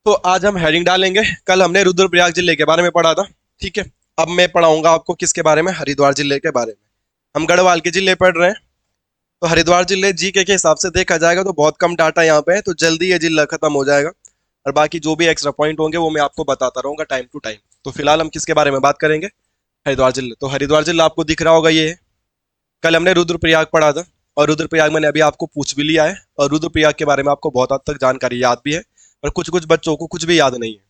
तो आज हम हेडिंग डालेंगे। कल हमने रुद्रप्रयाग जिले के बारे में पढ़ा था, ठीक है। अब मैं पढ़ाऊंगा आपको किसके बारे में, हरिद्वार जिले के बारे में। हम गढ़वाल के जिले पढ़ रहे हैं, तो हरिद्वार जिले जीके के हिसाब से देखा जाएगा तो बहुत कम डाटा यहाँ पे है, तो जल्दी ये जिला खत्म हो जाएगा। और बाकी जो भी एक्स्ट्रा पॉइंट होंगे वो मैं आपको बताता रहूंगा टाइम टू टाइम। तो फिलहाल हम किसके बारे में बात करेंगे, हरिद्वार जिले। तो हरिद्वार जिला आपको दिख रहा होगा, ये है। कल हमने रुद्रप्रयाग पढ़ा था, और रुद्रप्रयाग मैंने अभी आपको पूछ भी लिया है, और रुद्रप्रयाग के बारे में आपको बहुत हद तक जानकारी याद भी है। पर कुछ कुछ बच्चों को कुछ भी याद नहीं है।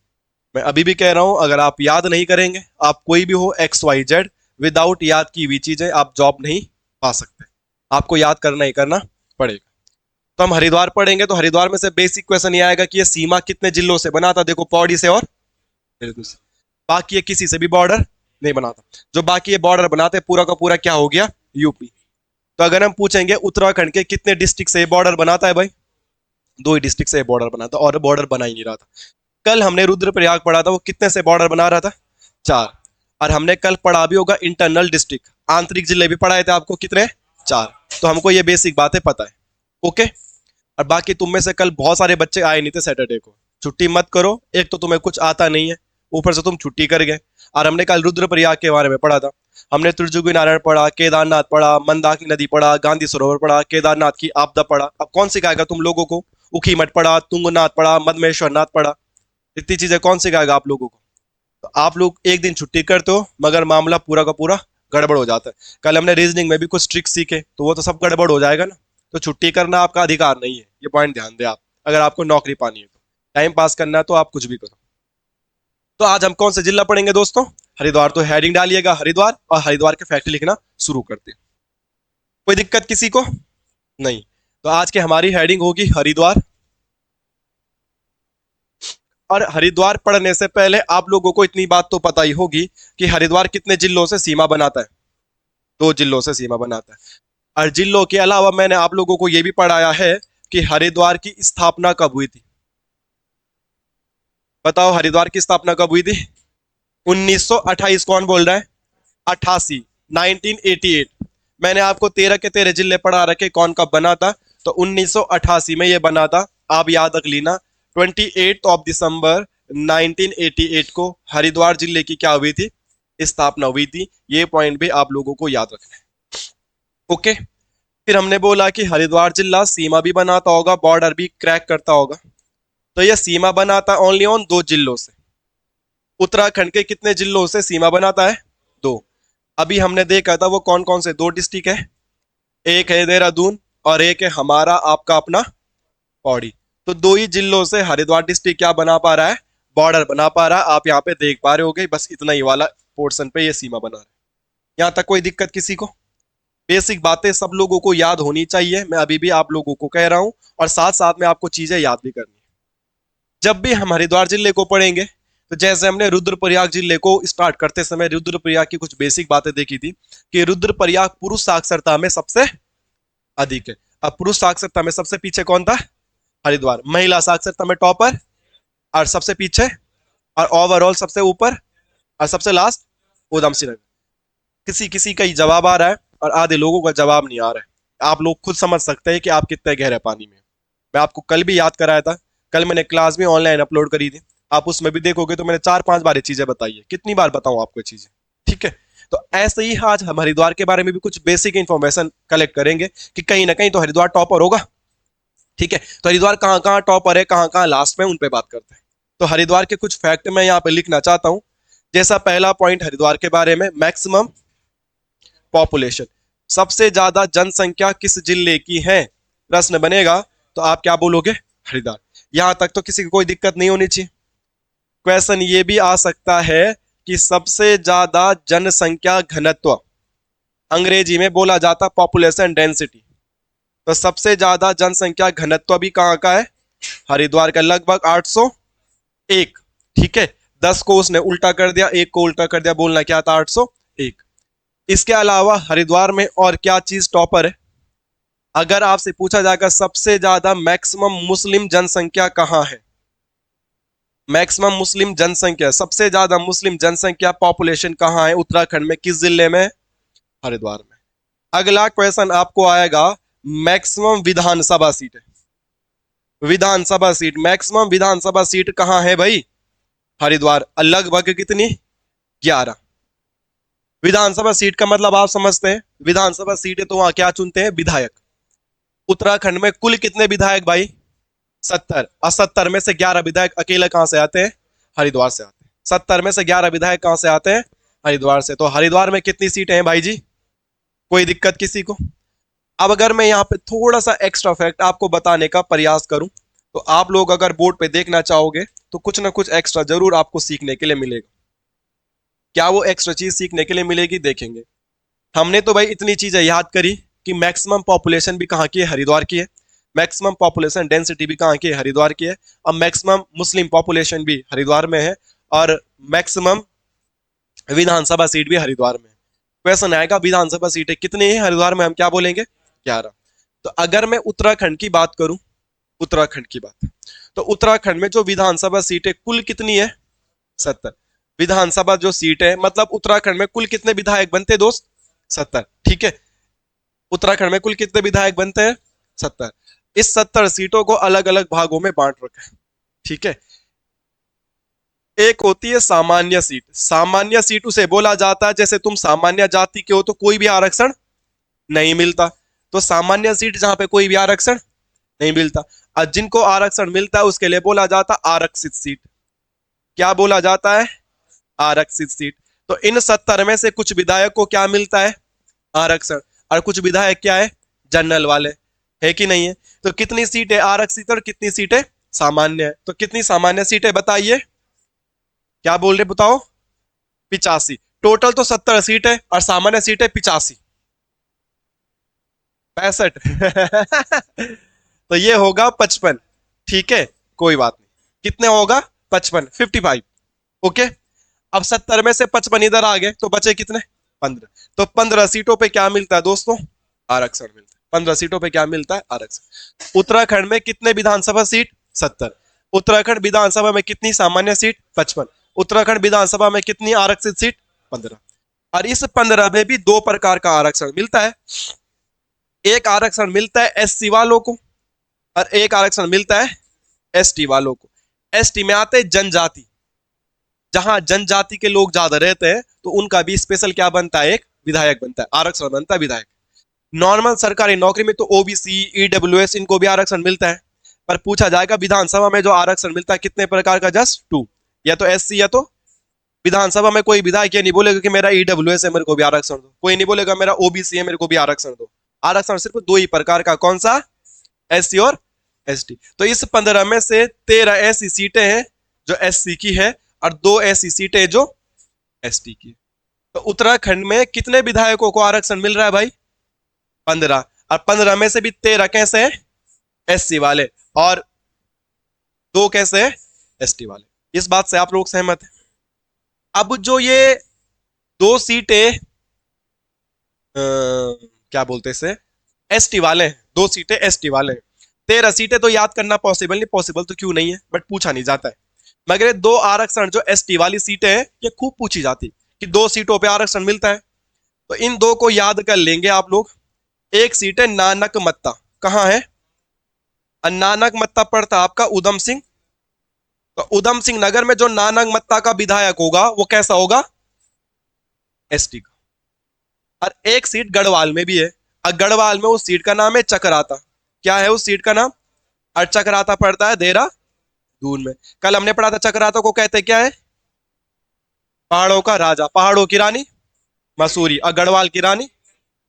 मैं अभी भी कह रहा हूं, अगर आप याद नहीं करेंगे, आप कोई भी हो XYZ, विदाउट याद की हुई चीजें आप जॉब नहीं पा सकते। आपको याद करना ही करना पड़ेगा। तो हम हरिद्वार पढ़ेंगे, तो हरिद्वार में से बेसिक क्वेश्चन ये आएगा कि ये सीमा कितने जिलों से बनाता। देखो, पौड़ी से और देहरादून से। बाकी ये किसी से भी बॉर्डर नहीं बनाता। जो बाकी ये बॉर्डर बनाते पूरा का पूरा क्या हो गया, यूपी। तो अगर हम पूछेंगे उत्तराखंड के कितने डिस्ट्रिक्ट से बॉर्डर बनाता है, भाई 2 ही डिस्ट्रिक्ट से बॉर्डर बनाता, और बॉर्डर बना ही नहीं रहा था। कल हमने रुद्रप्रयाग पढ़ा था, वो कितने से बॉर्डर बना रहा था, 4। और हमने कल पढ़ा भी होगा इंटरनल डिस्ट्रिक्ट, आंतरिक जिले भी पढ़ाए थे आपको, कितने, 4। तो हमको ये बेसिक बातें पता है, ओके। और बाकी तुम में से कल बहुत सारे बच्चे आए नहीं थे सैटरडे को। छुट्टी मत करो, एक तो तुम्हें कुछ आता नहीं है, ऊपर से तुम छुट्टी कर गए। और हमने कल रुद्रप्रयाग के बारे में पढ़ा था। हमने त्रिजुगी नारायण पढ़ा, केदारनाथ पढ़ा, मंदाकिनी नदी पढ़ा, गांधी सरोवर पढ़ा, केदारनाथ की आपदा पढ़ा। अब कौन सिखाएगा तुम लोगों को, उखी मठ पढ़ा, तुंगनाथ पढ़ा, मदमेश्वर नाथ पढ़ा। इतनी चीजें कौन सिखाएगा आप लोगों को। तो आप लोग एक दिन छुट्टी करते हो, मगर मामला पूरा का पूरा गड़बड़ हो जाता है। कल हमने रीजनिंग में भी कुछ ट्रिक्स सीखे, तो वो तो सब गड़बड़ हो जाएगा ना। तो छुट्टी करना आपका अधिकार नहीं है, ये पॉइंट ध्यान दें आप। अगर आपको नौकरी पानी है, तो टाइम पास करना है तो आप कुछ भी करो। तो आज हम कौन सा जिला पढ़ेंगे दोस्तों, हरिद्वार। तो हेडिंग डालिएगा हरिद्वार, और हरिद्वार के फैक्ट लिखना शुरू करते हैं। कोई दिक्कत किसी को नहीं। तो आज की हमारी हेडिंग होगी हरिद्वार। और हरिद्वार पढ़ने से पहले आप लोगों को इतनी बात तो पता ही होगी कि हरिद्वार कितने जिलों से सीमा बनाता है, 2 जिलों से सीमा बनाता है। और जिलों के अलावा मैंने आप लोगों को यह भी पढ़ाया है कि हरिद्वार की स्थापना कब हुई थी। बताओ, हरिद्वार की स्थापना कब हुई थी। 1928। कौन बोल रहा है, 88, 1988। मैंने आपको 13 के 13 जिले पढ़ा रखे, कौन कब बना था। तो 1988 में ये बना था। आप याद रख लेना, 28 दिसंबर 1988 को हरिद्वार जिले की क्या हुई थी, स्थापना हुई थी। ये पॉइंट भी आप लोगों को याद रखना है, ओके। फिर हमने बोला कि हरिद्वार जिला सीमा भी बनाता होगा, बॉर्डर भी क्रैक करता होगा। तो ये सीमा बनाता ओनली ऑन 2 जिलों से। उत्तराखंड के कितने जिलों से सीमा बनाता है, 2। अभी हमने देखा था वो कौन कौन से 2 डिस्ट्रिक्ट है, एक है देहरादून और एक है हमारा आपका अपना पौड़ी। तो 2 ही जिलों से हरिद्वार डिस्ट्रिक्ट क्या बना पा रहा है, बॉर्डर बना पा रहा है। आप यहाँ पे देख पा रहे होगे, बस इतना ही वाला पोर्शन पे ये सीमा बना रहा है। यहाँ तक कोई दिक्कत किसी को। बेसिक बातें सब लोगों को याद होनी चाहिए, मैं अभी भी आप लोगों को कह रहा हूँ, और साथ साथ में आपको चीजें याद भी करनी है। जब भी हम हरिद्वार जिले को पढ़ेंगे, तो जैसे हमने रुद्रप्रयाग जिले को स्टार्ट करते समय रुद्रप्रयाग की कुछ बेसिक बातें देखी थी कि रुद्रप्रयाग पुरुष साक्षरता में सबसे अधिक है। अब पुरुष साक्षरता में सबसे पीछे कौन था, हरिद्वार। महिला साक्षरता में टॉपर, और सबसे पीछे, और ओवरऑल सबसे ऊपर, और सबसे लास्ट उधम सिंह नगर। किसी किसी का ही जवाब आ रहा है, और आधे लोगों का जवाब नहीं आ रहा है। आप लोग खुद समझ सकते हैं कि आप कितने गहरे पानी में। मैं आपको कल भी याद कराया था, कल मैंने क्लास में ऑनलाइन अपलोड करी थी, आप उसमें भी देखोगे तो मैंने 4-5 बार ये चीजें बताई है। कितनी बार बताऊं आपको ये चीजें, ठीक है। तो ऐसे ही आज हम हरिद्वार के बारे में भी कुछ बेसिक इंफॉर्मेशन कलेक्ट करेंगे कि कहीं ना कहीं तो हरिद्वार टॉपर होगा, ठीक है। तो हरिद्वार कहाँ कहाँ टॉपर है, कहाँ कहाँ लास्ट में, उन पे बात करते हैं। तो हरिद्वार के कुछ फैक्ट मैं यहाँ पे लिखना चाहता हूँ। जैसा पहला पॉइंट हरिद्वार के बारे में, मैक्सिमम पॉपुलेशन, सबसे ज्यादा जनसंख्या किस जिले की है, प्रश्न बनेगा तो आप क्या बोलोगे, हरिद्वार। यहां तक तो किसी को कोई दिक्कत नहीं होनी चाहिए। क्वेश्चन ये भी आ सकता है कि सबसे ज्यादा जनसंख्या घनत्व, अंग्रेजी में बोला जाता पॉपुलेशन डेंसिटी। तो सबसे ज्यादा जनसंख्या घनत्व भी कहां का है, हरिद्वार का, लगभग 801, ठीक है। 10 को उसने उल्टा कर दिया, 1 को उल्टा कर दिया, बोलना क्या था, 801। इसके अलावा हरिद्वार में और क्या चीज टॉपर है। अगर आपसे पूछा जाएगा सबसे ज्यादा मैक्सिमम मुस्लिम जनसंख्या कहां है, मैक्सिमम मुस्लिम जनसंख्या, सबसे ज्यादा मुस्लिम जनसंख्या पॉपुलेशन कहां है, उत्तराखंड में, किस जिले में, हरिद्वार में। अगला क्वेश्चन आपको आएगा, मैक्सिमम विधानसभा सीटें, विधानसभा सीट, मैक्सिमम विधानसभा सीट कहां है भाई? हरिद्वार। लगभग कितनी? 11। विधानसभा सीट का मतलब आप समझते हैं, विधानसभा सीट है तो वहां क्या चुनते हैं? विधायक। उत्तराखंड में कुल कितने विधायक भाई? 70। और 70 में से 11 विधायक अकेले कहां से आते हैं? हरिद्वार से आते हैं। 70 में से 11 विधायक कहां से आते हैं? हरिद्वार से। तो हरिद्वार में कितनी सीटें हैं भाई जी? कोई दिक्कत किसी को? अब अगर मैं यहाँ पे थोड़ा सा एक्स्ट्रा फैक्ट आपको बताने का प्रयास करूं, तो आप लोग अगर बोर्ड पे देखना चाहोगे तो कुछ ना कुछ एक्स्ट्रा जरूर आपको सीखने के लिए मिलेगा। क्या वो एक्स्ट्रा चीज सीखने के लिए मिलेगी? देखेंगे। हमने तो भाई इतनी चीजें याद करी कि मैक्सिमम पॉपुलेशन भी कहाँ की है? हरिद्वार की है। मैक्सिमम पॉपुलेशन डेंसिटी भी कहाँ की है? हरिद्वार की है। और मैक्सिमम मुस्लिम पॉपुलेशन भी हरिद्वार में है। और मैक्सिमम विधानसभा सीट भी हरिद्वार में है। क्वेश्चन आएगा विधानसभा सीटें कितनी है हरिद्वार में? हम क्या बोलेंगे? 11। तो अगर मैं उत्तराखंड की बात करूं, उत्तराखंड की बात, तो उत्तराखंड में जो विधानसभा सीटें कुल कितनी है? 70। विधानसभा जो सीट है, मतलब उत्तराखंड में कुल कितने विधायक बनते दोस्त? 70। ठीक है, उत्तराखंड में कुल कितने विधायक बनते हैं? 70। इस 70 सीटों को अलग अलग भागों में बांट रखा है। ठीक है, एक होती है सामान्य सीट। सामान्य सीट उसे बोला जाता है जैसे तुम सामान्य जाति के हो तो कोई भी आरक्षण नहीं मिलता, तो सामान्य सीट जहां पे कोई भी आरक्षण नहीं मिलता। और जिनको आरक्षण मिलता है उसके लिए बोला जाता है आरक्षित सीट। क्या बोला जाता है? आरक्षित सीट। तो इन 70 में से कुछ विधायक को क्या मिलता है? आरक्षण। और कुछ विधायक क्या है? जनरल वाले। है कि नहीं है? तो कितनी सीटें आरक्षित और कितनी सीटें सामान्य है? तो कितनी सामान्य सीटें बताइए? क्या बोल रहे बताओ? 85। टोटल तो 70 सीट है और सामान्य सीट है 85। 65। तो ये होगा 55। ठीक है, कोई बात नहीं। कितने होगा? 55, 55। ओके। अब 70 में से 55 इधर आ गए तो बचे कितने? 15। तो 15 सीटों पे क्या मिलता है दोस्तों? आरक्षण मिलता है। 15 सीटों पे क्या मिलता है? आरक्षण। उत्तराखंड में कितने विधानसभा सीट? 70। उत्तराखंड विधानसभा में कितनी सामान्य सीट? 55। उत्तराखंड विधानसभा में कितनी आरक्षित सीट? 15। और इस 15 में भी दो प्रकार का आरक्षण मिलता है। एक आरक्षण मिलता है एससी वालों को और एक आरक्षण मिलता है एसटी वालों को। एसटी में आते हैं जनजाति, जहां जनजाति के लोग ज्यादा रहते हैं तो उनका भी स्पेशल क्या बनता है? एक विधायक बनता है, आरक्षण बनता है विधायक। नॉर्मल सरकारी नौकरी में तो ओबीसी, ईडब्ल्यूएस इनको भी आरक्षण मिलता है। पर पूछा जाएगा विधानसभा में जो आरक्षण मिलता है कितने प्रकार का? जस्ट 2। या तो एससी या तो, विधानसभा में कोई विधायक ये नहीं बोलेगा कि मेरा ईडब्ल्यूएस है मेरे को भी आरक्षण दो, कोई नहीं बोलेगा मेरा ओबीसी है मेरे को भी आरक्षण दो। आरक्षण सिर्फ दो ही प्रकार का, कौन सा? एससी और एसटी। तो इस 15 में से 13 ऐसी सीटें हैं जो एससी की है और 2 ऐसी सीटें जो एसटी की। तो उत्तराखंड में कितने विधायकों को आरक्षण मिल रहा है भाई? 15। और 15 में से भी 13 कैसे हैं? एससी वाले, और 2 कैसे हैं? एसटी वाले। इस बात से आप लोग सहमत हैं? अब जो ये 2 सीटें क्या बोलते हैं इसे, एसटी वाले हैं, 2 सीटें एसटी वाले हैं। 13 सीटें तो याद करना पॉसिबल नहीं, पॉसिबल तो क्यों नहीं है, बट पूछा नहीं जाता है। मगर 2 आरक्षण जो एसटी वाली सीटें हैं ये खूब पूछी जाती कि 2 सीटों पे आरक्षण मिलता है। तो इन 2 को याद कर लेंगे आप लोग। एक सीट है नानक मत्ता, कहां है? नानक मत्ता पड़ता आपका उधम सिंह। तो उधम सिंह नगर में जो नानक मत्ता का विधायक होगा वो कैसा होगा? एसटी का। और एक सीट गढ़वाल में भी है, और गढ़वाल में उस सीट का नाम है चकराता। क्या है उस सीट का नाम? और चकराता पड़ता है देहरादून में। कल हमने पढ़ा था चकराता को कहते क्या है? पहाड़ों का राजा, पहाड़ों की रानी मसूरी, और गढ़वाल की रानी।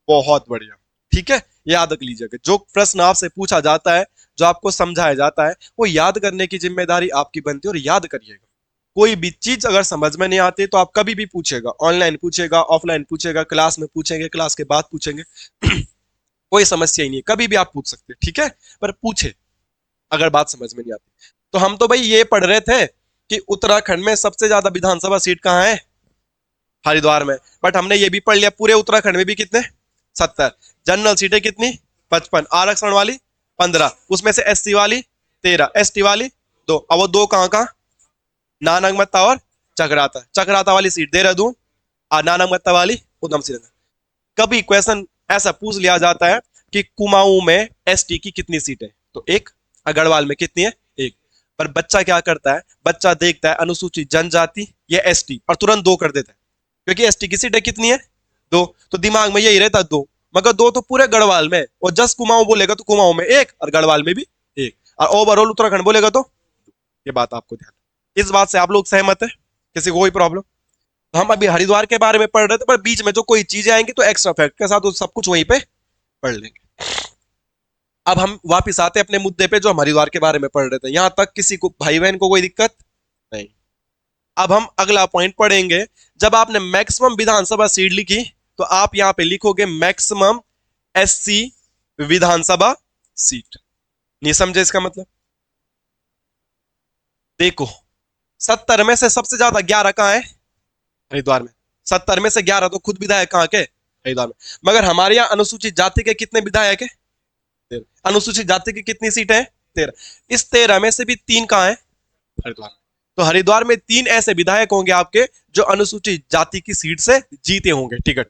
बहुत बढ़िया। ठीक है, याद रख लीजिएगा। जो प्रश्न आपसे पूछा जाता है, जो आपको समझाया जाता है, वो याद करने की जिम्मेदारी आपकी बनती है, और याद करिएगा। कोई भी चीज अगर समझ में नहीं आती तो आप कभी भी पूछेगा, ऑनलाइन पूछेगा, ऑफलाइन पूछेगा, क्लास में पूछेंगे, क्लास के बाद पूछेंगे। कोई समस्या ही नहीं है, कभी भी आप पूछ सकते हैं। ठीक है, पर पूछे अगर बात समझ में नहीं आती। तो हम तो भाई ये पढ़ रहे थे कि उत्तराखंड में सबसे ज्यादा विधानसभा सीट कहाँ है? हरिद्वार में। बट हमने ये भी पढ़ लिया पूरे उत्तराखंड में भी कितने? 70। जनरल सीटें कितनी? 55। आरक्षण वाली 15, उसमें से एससी वाली 13, एसटी वाली 2। अब वो 2 कहाँ कहाँ? नानकमत्ता और चकराता। चकराता वाली सीट देहरादून और नानकमत्ता वाली उधम सिंह नगर। कभी क्वेश्चन ऐसा पूछ लिया जाता है कि कुमाऊं में एसटी की कितनी सीटें? तो 1, और गढ़वाल में कितनी है? एक। पर बच्चा क्या करता है, बच्चा देखता है अनुसूचित जनजाति या एसटी और तुरंत दो कर देता है, क्योंकि एसटी की सीटें कितनी है? दो। तो दिमाग में यही रहता है दो, मगर दो तो पूरे गढ़वाल में, और जस्ट कुमाऊं बोलेगा तो कुमाऊं में एक और गढ़वाल में भी एक, और ओवरऑल उत्तराखंड बोलेगा तो। ये बात आपको ध्यान, इस बात से आप लोग सहमत है? किसी को कोई प्रॉब्लम? तो हम अभी हरिद्वार के बारे में पढ़ रहे थे, पर बीच में जो कोई चीजें आएंगी तो एक्स्ट्रा फैक्ट के साथ वो सब कुछ वहीं पे पढ़ लेंगे। अब हम वापिस आते हैं अपने मुद्दे पे जो हम हरिद्वार के बारे में पढ़ रहे थे। यहां तक किसी को, भाई बहन को कोई दिक्कत नहीं? अब हम अगला पॉइंट पढ़ेंगे। जब आपने मैक्सिमम विधानसभा सीट लिखी तो आप यहां पे लिखोगे मैक्सिमम एससी विधानसभा सीट। नहीं समझे इसका मतलब? देखो, 70 में से सबसे ज्यादा 11 कहां है? हरिद्वार में। 70 में से 11 तो खुद विधायक कहां के? हरिद्वार में। मगर हमारे यहाँ अनुसूचित जाति के कितने विधायक है? 13। अनुसूचित जाति की कितनी सीट है? 13। इस 13 में से भी 3 कहां है? हरिद्वार। तो हरिद्वार में 3 ऐसे विधायक होंगे आपके जो अनुसूचित जाति की सीट से जीते होंगे टिकट।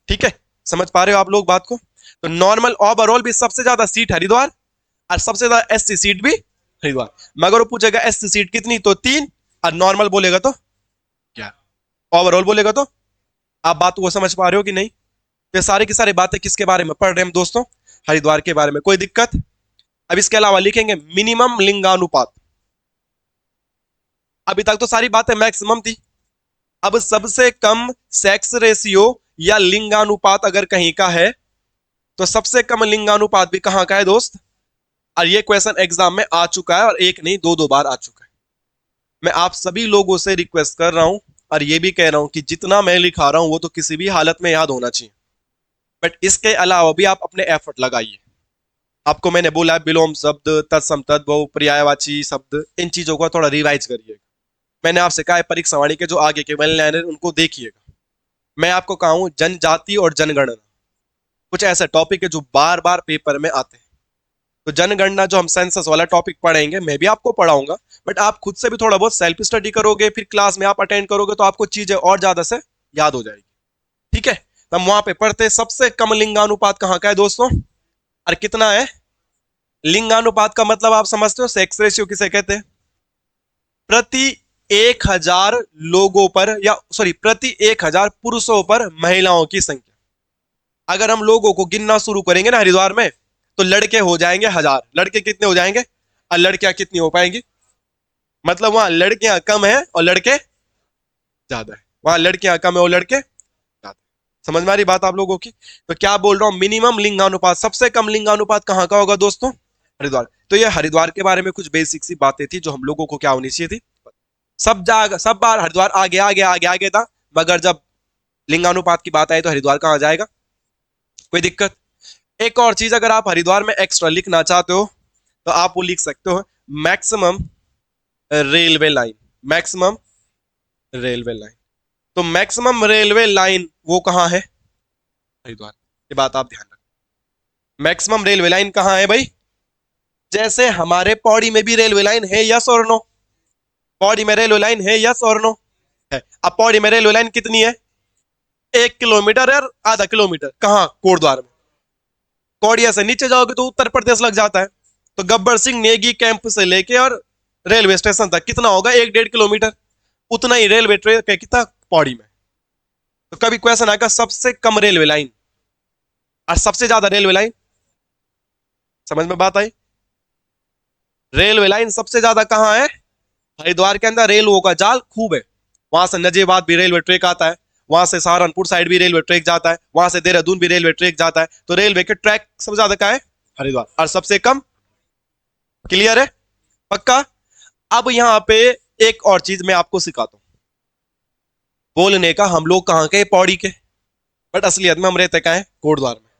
ठीक है, समझ पा रहे हो आप लोग बात को? तो नॉर्मल ओवरऑल भी सबसे ज्यादा सीट हरिद्वार और सबसे ज्यादा एससी सीट भी हरिद्वार। मगर वो पूछेगा एससी सीट कितनी, तो 3, और नॉर्मल बोलेगा तो क्या, ओवरऑल बोलेगा तो। आप बात को समझ पा रहे हो कि नहीं? तो सारी की सारी बातें किसके बारे में पढ़ रहे हैं हम दोस्तों? हरिद्वार के बारे में। कोई दिक्कत? अब इसके अलावा लिखेंगे मिनिमम लिंगानुपात। अभी तक तो सारी बातें मैक्सिमम थी, अब सबसे कम सेक्स रेशियो या लिंगानुपात अगर कहीं का है तो सबसे कम लिंगानुपात भी कहां का है दोस्त? और ये क्वेश्चन एग्जाम में आ चुका है, और एक नहीं दो दो बार आ चुका है। मैं आप सभी लोगों से रिक्वेस्ट कर रहा हूं और ये भी कह रहा हूं कि जितना मैं लिखा रहा हूं वो तो किसी भी हालत में याद होना चाहिए, बट इसके अलावा भी आप अपने एफर्ट लगाइए। आपको मैंने बोला विलोम शब्द, तत्सम तद्भव, पर्यायवाची शब्द, इन चीजों को थोड़ा रिवाइज करिएगा। मैंने आपसे कहा है परीक्षा वाणी के जो आगे के वेल लाइनर उनको देखिएगा। मैं आपको कहा हूं जनजाति और जनगणना कुछ ऐसे टॉपिक है जो बार बार पेपर में आते हैं। तो जनगणना जो हम सेंसस वाला टॉपिक पढ़ेंगे, मैं भी आपको पढ़ाऊंगा, बट आप खुद से भी थोड़ा बहुत सेल्फ स्टडी करोगे, फिर क्लास में आप अटेंड करोगे तो आपको चीजें और ज्यादा से याद हो जाएगी। ठीक है, तो हम वहां पे पढ़ते सबसे कम लिंगानुपात कहां का है दोस्तों, और कितना है? लिंगानुपात का मतलब आप समझते हो, सेक्स रेशियो किसे कहते हैं? प्रति 1000 लोगों पर, या सॉरी प्रति 1000 पुरुषों पर महिलाओं की संख्या। अगर हम लोगों को गिनना शुरू करेंगे ना हरिद्वार में, तो लड़के हो जाएंगे 1000। लड़के कितने हो जाएंगे और लड़कियां कितनी हो पाएंगी? मतलब वहां लड़कियां कम है और लड़के ज्यादा है, वहां लड़कियां कम है और लड़के ज्यादा। समझ में आ रही बात आप लोगों की? तो क्या बोल रहा हूं, मिनिमम लिंगानुपात, सबसे कम लिंगानुपात कहां का होगा दोस्तों? हरिद्वार। तो ये हरिद्वार के बारे में कुछ बेसिक सी बातें थी जो हम लोगों को क्या होनी चाहिए थी। सब बार हरिद्वार आगे आगे आगे आगे था, मगर जब लिंगानुपात की बात आई तो हरिद्वार कहां जाएगा? कोई दिक्कत? एक और चीज, अगर आप हरिद्वार में एक्स्ट्रा लिखना चाहते हो तो आप वो लिख सकते हो maximum railway line. Maximum railway line, तो मैक्सिमम रेलवे लाइन वो कहां है? हरिद्वार। ये बात आप ध्यान रखो, मैक्सिमम रेलवे लाइन कहां है भाई? जैसे हमारे पौड़ी में भी रेलवे लाइन है, यस और नो? पौड़ी में रेलवे लाइन है, यस और नो? है। अब पौड़ी में रेलवे लाइन कितनी है? 1 किलोमीटर और आधा किलोमीटर। कहां? कोटद्वार में। कौड़िया से नीचे जाओगे तो उत्तर प्रदेश लग जाता है। तो गब्बर सिंह नेगी कैंप से लेके और रेलवे स्टेशन तक कितना होगा? 1-1.5 किलोमीटर। उतना ही रेलवे ट्रैक है कितना? पौड़ी में। तो कभी क्वेश्चन आएगा सबसे कम रेलवे लाइन और सबसे ज्यादा रेलवे लाइन। समझ में बात आई? रेलवे लाइन सबसे ज्यादा कहां है? हरिद्वार के अंदर रेलवे का जाल खूब है। वहां से नजेबाद भी रेलवे ट्रैक आता है, वहां से सहारनपुर साइड भी रेलवे ट्रैक जाता है, वहां से देहरादून भी रेलवे ट्रैक जाता है। तो रेलवे के ट्रैक सबसे ज्यादा का है हरिद्वार, और सबसे कम। क्लियर है? पक्का? अब यहां पे एक और चीज मैं आपको सिखाता हूं। बोलने का हम लोग कहां के? पौड़ी के, बट असलियत में हम रहते का है कोटद्वार में।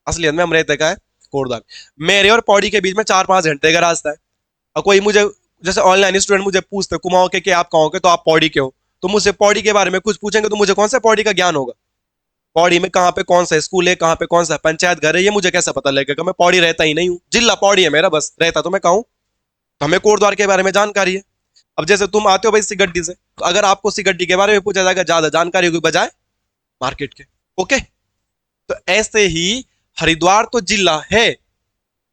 असलियत में हम रहते का है कोटद्वार। मेरे और पौड़ी के बीच में 4-5 घंटे का रास्ता है। और कोई मुझे, जैसे ऑनलाइन स्टूडेंट मुझे पूछते कुमाऊं के आप कहां के, तो आप पौड़ी के हो, तो मुझसे पौड़ी के बारे में कुछ पूछेंगे तो मुझे कौन सा पौड़ी का ज्ञान होगा? पौड़ी में कहां पे कौन सा स्कूल है, कहां पे कौन सा पंचायत घर है, ये मुझे कैसे पता लगेगा? मैं पौड़ी रहता ही नहीं हूँ, जिला पौड़ी है मेरा, बस रहता तो मैं कहूँ। तो हमें कोटद्वार के बारे में जानकारी है। अब जैसे तुम आते हो भाई सिगड्डी से, तो अगर आपको सिगड्डी के बारे में पूछा जाएगा ज्यादा जानकारी की बजाय मार्केट के। ओके, तो ऐसे ही हरिद्वार तो जिला है,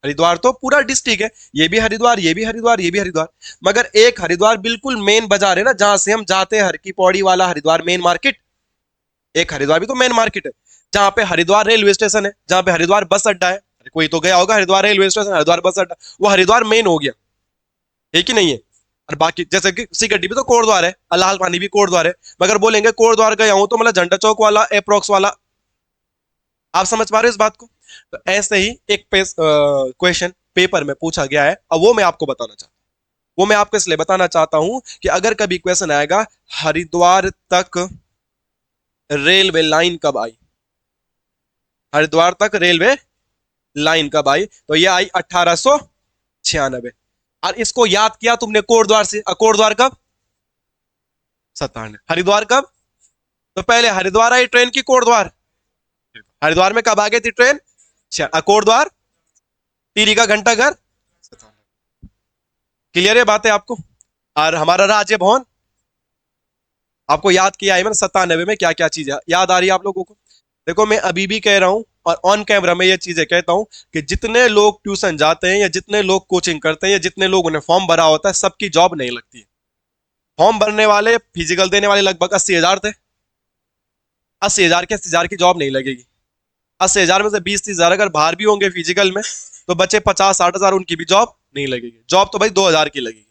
हरिद्वार तो पूरा डिस्ट्रिक्ट है, ये भी हरिद्वार, ये भी हरिद्वार, ये भी हरिद्वार। मगर एक हरिद्वार बिल्कुल मेन बाजार है ना, जहां से हम जाते हैं, हर की पौड़ी वाला हरिद्वार मेन मार्केट। एक हरिद्वार भी तो मेन मार्केट है, जहां पे हरिद्वार रेलवे स्टेशन है, जहां पे हरिद्वार बस अड्डा है। कोई तो गया होगा हरिद्वार रेलवे स्टेशन, हरिद्वार बस अड्डा, वो हरिद्वार मेन हो गया, है कि नहीं है। और बाकी जैसे कि सिकटी भी तो कोटद्वार है, अलाल पानी भी कोटद्वार है। मगर बोलेंगे कोटद्वार गया हूं तो मतलब झंडा चौक वाला, अप्रोक्स वाला। आप समझ पा रहे हो इस बात को। तो ऐसे ही एक क्वेश्चन पेपर में पूछा गया है, अब वो मैं आपको बताना चाहता हूँ। वो मैं आपको इसलिए बताना चाहता हूं कि अगर कभी क्वेश्चन आएगा हरिद्वार तक रेलवे लाइन कब आई, हरिद्वार तक रेलवे लाइन कब आई, तो ये आई 1896। और इसको याद किया तुमने कोटद्वार से, कोटद्वार कब, 97। हरिद्वार कब, तो पहले हरिद्वार आई ट्रेन की कोटद्वार, हरिद्वार में कब आ गई थी ट्रेन, कोटद्वार, टिहरी का घंटाघर। क्लियर है बात है आपको। और हमारा राज्य भवन आपको याद किया है मैंने 97 में क्या क्या चीज याद आ रही है आप लोगों को। देखो मैं अभी भी कह रहा हूं और ऑन कैमरा में ये चीजें कहता हूं कि जितने लोग ट्यूशन जाते हैं या जितने लोग कोचिंग करते हैं या जितने लोगों ने फॉर्म भरा होता है, सबकी जॉब नहीं लगती है। फॉर्म भरने वाले, फिजिकल देने वाले लगभग 80,000 थे। 80,000 के 80,000 की जॉब नहीं लगेगी। 80,000 में से 20-30,000 अगर बाहर भी होंगे फिजिकल में, तो बच्चे 50-60,000, उनकी भी जॉब नहीं लगेगी। जॉब तो भाई 2,000 की लगेगी।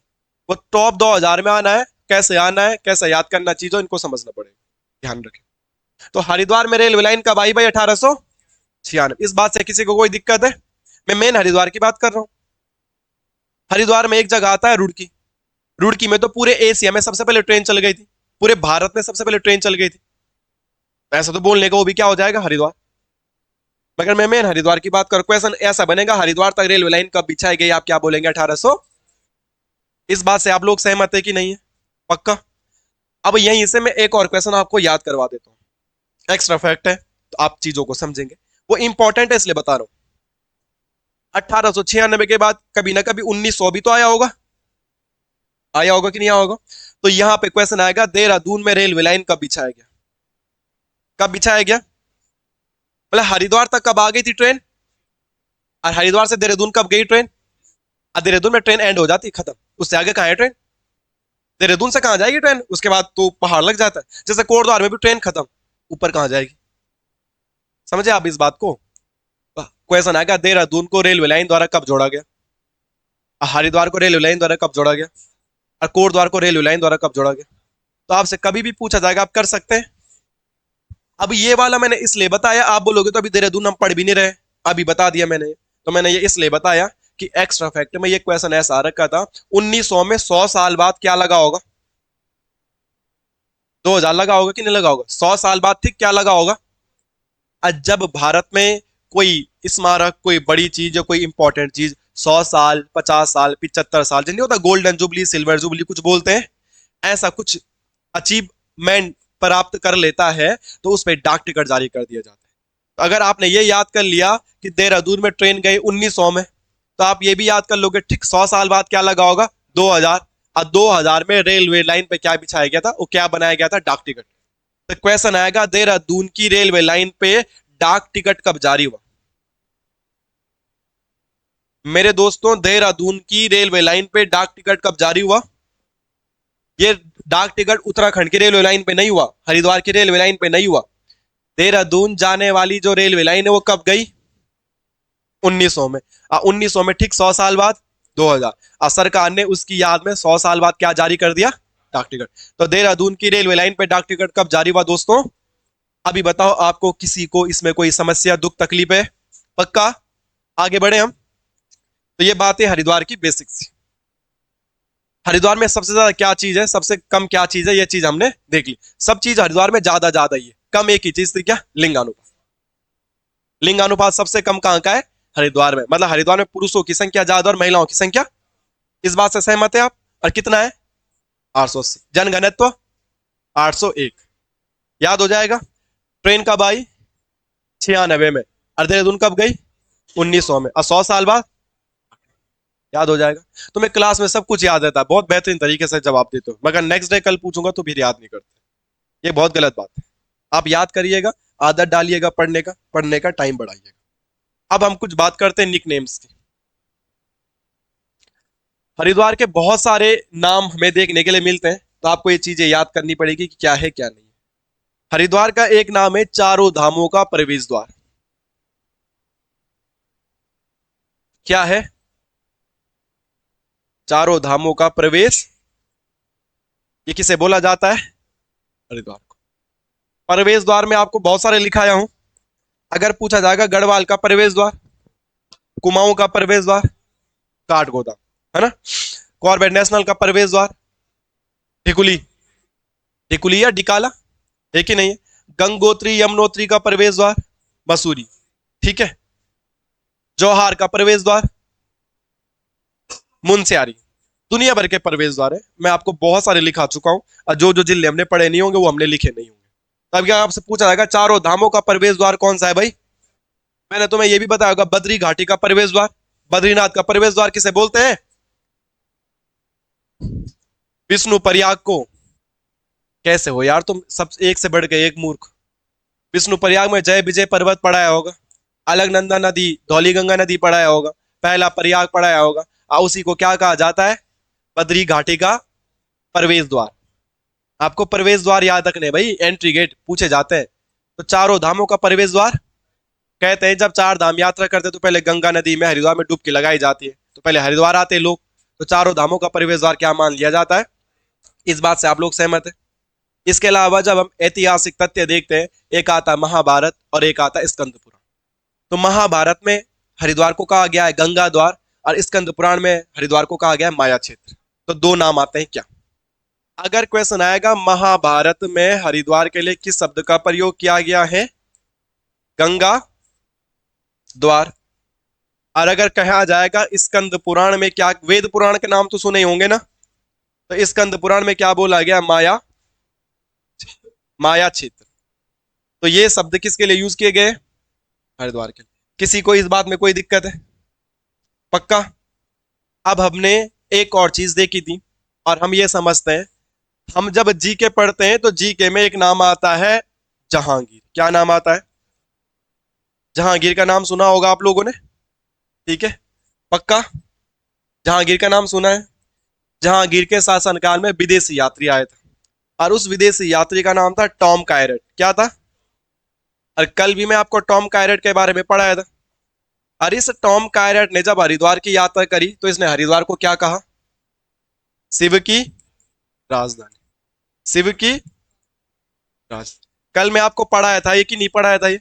वो टॉप 2,000 में आना है, कैसे आना है, कैसे याद करना चीजों, इनको समझना पड़ेगा, ध्यान रखें। तो हरिद्वार में रेलवे लाइन कब आई भाई, 1896। इस बात से किसी को कोई दिक्कत है। मैं मेन हरिद्वार की बात कर रहा हूं। हरिद्वार में एक जगह आता है रुड़की। रुड़की में तो पूरे एशिया में सबसे पहले ट्रेन चल गई थी, पूरे भारत में सबसे पहले ट्रेन चल गई थी। ऐसा तो बोलने का वो भी क्या हो जाएगा, हरिद्वार। मगर मैं मेन हरिद्वार की बात कर, क्वेश्चन ऐसा बनेगा हरिद्वार तक रेलवे लाइन कब बिछाई गई, आप क्या बोलेंगे, 1800। इस बात से आप लोग सहमत है कि नहीं है, पक्का। अब यहीं से मैं एक और क्वेश्चन आपको याद करवा देता हूं, एक्स्ट्रा फैक्ट है तो आप चीजों को समझेंगे। वो इंपॉर्टेंट है इसलिए बता रहा हूं। 1896 के बाद कभी ना कभी 1900 भी तो आया होगा, आया होगा कि नहीं आया होगा। तो यहां पे क्वेश्चन आएगा देहरादून में रेलवे लाइन कब बिछाया गया, कब बिछाया गया, मतलब हरिद्वार तक कब आ गई थी ट्रेन, और हरिद्वार से देहरादून कब गई ट्रेन। और देहरादून में ट्रेन एंड हो जाती है, खत्म, उससे आगे कहां है ट्रेन। देहरादून से कहां जाएगी ट्रेन, उसके बाद तो पहाड़ लग जाता है। जैसे कोटद्वार में भी ट्रेन खत्म, ऊपर कहां जाएगी। समझे आप इस बात को। क्वेश्चन आएगा देहरादून को रेलवे लाइन द्वारा कब जोड़ा गया, हरिद्वार को रेलवे लाइन द्वारा कब जोड़ा गया, और कोटद्वार को रेलवे लाइन द्वारा कब जोड़ा गया। तो आपसे कभी भी पूछा जाएगा, आप कर सकते हैं। अब ये वाला मैंने इसलिए बताया, आप बोलोगे तो अभी देहरादून हम पढ़ भी नहीं रहे, अभी बता दिया मैंने। तो मैंने ये इसलिए बताया कि एक्स्ट्रा फैक्ट में ये क्वेश्चन ऐसा रखा था, 1900 में 100 साल बाद क्या लगा होगा, 2000 लगा होगा कि नहीं लगा होगा, 100 साल बाद ठीक क्या लगा होगा। आज जब भारत में कोई स्मारक, कोई बड़ी चीज या कोई इंपॉर्टेंट चीज 100 साल, 50 साल, 75 साल, जिन्हें होता गोल्डन जुबली, सिल्वर जुबली कुछ बोलते हैं, ऐसा कुछ अचीवमेंट प्राप्त कर लेता है, तो उस पर डाक टिकट जारी कर दिया जाता है। तो अगर आपने ये याद कर लिया कि देहरादून में ट्रेन गई 1900 में, तो आप ये भी याद कर लोगे ठीक 100 साल बाद क्या लगा होगा, 2000। और 2000 में रेलवे लाइन पे क्या बिछाया गया था, वो क्या बनाया गया था, डाक टिकट। तो क्वेश्चन आएगा देहरादून की रेलवे लाइन पे डाक टिकट कब जारी हुआ। मेरे दोस्तों, देहरादून की रेलवे लाइन पे डाक टिकट कब जारी हुआ। ये डाक टिकट उत्तराखंड की रेलवे लाइन पे नहीं हुआ, हरिद्वार की रेलवे लाइन पे नहीं हुआ। देहरादून जाने वाली जो रेलवे लाइन है वो कब गई, 1900 में। 1900 में ठीक 100 साल बाद 2000, और सरकार ने उसकी याद में 100 साल बाद क्या जारी कर दिया, डाक टिकट। तो देहरादून की रेलवे लाइन पे डाक टिकट कब जारी हुआ दोस्तों। अभी बताओ आपको किसी को इसमें कोई समस्या, दुख, तकलीफ है, पक्का। आगे बढ़े हम। तो ये बात है हरिद्वार की बेसिक्स। हरिद्वार में सबसे ज्यादा क्या चीज है, सबसे कम क्या चीज है, ये चीज हमने देख ली। सब चीज हरिद्वार में ज्यादा ज्यादा ही है, कम एक ही चीज थी, क्या, लिंगानुपात। लिंगानुपात सबसे कम कहां का है, हरिद्वार में। मतलब हरिद्वार में पुरुषों की संख्या ज्यादा और महिलाओं की संख्या, इस बात से सहमत है आप। और कितना है, 880। जनघनत्व 801, याद हो जाएगा। ट्रेन कब आई, 96 में। और देहरादून कब गई, 1900 में। और 100 साल बाद, याद हो जाएगा। तो मैं क्लास में सब कुछ याद रहता है, बहुत बेहतरीन तरीके से जवाब देते हो, मगर नेक्स्ट डे कल पूछूंगा तो फिर याद नहीं करते। ये बहुत गलत बात है। आप याद करिएगा, आदत डालिएगा पढ़ने का, पढ़ने का टाइम बढ़ाइएगा। अब हम कुछ बात करते हैं निक नेम्स की। हरिद्वार के बहुत सारे नाम हमें देखने के लिए मिलते हैं, तो आपको ये चीजें याद करनी पड़ेगी कि क्या है क्या नहीं है। हरिद्वार का एक नाम है चारों धामों का प्रवेश द्वार। क्या है? चारों धामों का प्रवेश। ये किसे बोला जाता है? हरिद्वार को। प्रवेश द्वार में आपको बहुत सारे लिखाया हूं। अगर पूछा जाएगा गढ़वाल का प्रवेश द्वार, कुमाऊं का प्रवेश द्वार, काठगोदाम, है ना, कॉर्बेट नेशनल का प्रवेश द्वार, ढिकुली, ढिकुली या डिकाला, एक ही नहीं है। गंगोत्री यमुनोत्री का प्रवेश द्वार, मसूरी, ठीक है। जौहार का प्रवेश द्वार, मुनस्यारी। दुनिया भर के प्रवेश द्वार है, मैं आपको बहुत सारे लिखा चुका हूं, और जो जो जिले हमने पढ़े नहीं होंगे वो हमने लिखे नहीं होंगे। तब क्या आपसे पूछा जाएगा चारों धामों का प्रवेश द्वार कौन सा है भाई? मैंने तुम्हें यह भी बताया होगा बद्री घाटी का प्रवेश द्वार, बद्रीनाथ का प्रवेश द्वार किसे बोलते हैं? विष्णु प्रयाग को। कैसे हो यार तुम, सब एक से बढ़ के एक मूर्ख। विष्णु प्रयाग में जय विजय पर्वत पढ़ाया होगा, अलकनंदा नदी, धौलीगंगा नदी पढ़ाया होगा, पहला प्रयाग पढ़ाया होगा, और उसी को क्या कहा जाता है? बद्री घाटी का प्रवेश द्वार। आपको प्रवेश द्वार याद रखने भाई, एंट्री गेट पूछे जाते हैं। तो चारों धामों का प्रवेश द्वार, कहते हैं जब चार धाम यात्रा करते तो पहले गंगा नदी में हरिद्वार में डुबकी लगाई जाती है, तो पहले हरिद्वार आते हैं लोग। तो चारों धामों का प्रवेश द्वार क्या मान लिया जाता है? इस बात से आप लोग सहमत है? इसके अलावा जब हम ऐतिहासिक तथ्य देखते हैं, एक आता महाभारत और एक आता स्कंद पुराण। तो महाभारत में हरिद्वार को कहा गया है गंगा द्वार, और स्कंद पुराण में हरिद्वार को कहा गया है माया क्षेत्र। तो दो नाम आते हैं क्या? अगर क्वेश्चन आएगा महाभारत में हरिद्वार के लिए किस शब्द का प्रयोग किया गया है? गंगा द्वार। और अगर कहा जाएगा स्कंद पुराण में क्या, वेद पुराण के नाम तो सुने ही होंगे ना, तो स्कंद पुराण में क्या बोला गया? माया, माया क्षेत्र। तो ये शब्द किसके लिए यूज किए गए? हरिद्वार के लिए। किसी को इस बात में कोई दिक्कत है? पक्का? अब हमने एक और चीज देखी थी, और हम ये समझते हैं, हम जब जीके पढ़ते हैं तो जीके में एक नाम आता है जहांगीर। क्या नाम आता है? जहांगीर का नाम सुना होगा आप लोगों ने, ठीक है, पक्का? जहांगीर का नाम सुना है? जहांगीर के शासनकाल में विदेशी यात्री आए थे, और उस विदेशी यात्री का नाम था टॉम कायरेट। क्या था? और कल भी मैं आपको टॉम कायरेट के बारे में पढ़ाया था। और इस टॉम कायरेट ने जब हरिद्वार की यात्रा करी तो इसने हरिद्वार को क्या कहा? शिव की राजधानी, शिव की राजधानी। कल मैं आपको पढ़ाया था ये कि नहीं पढ़ाया था? ये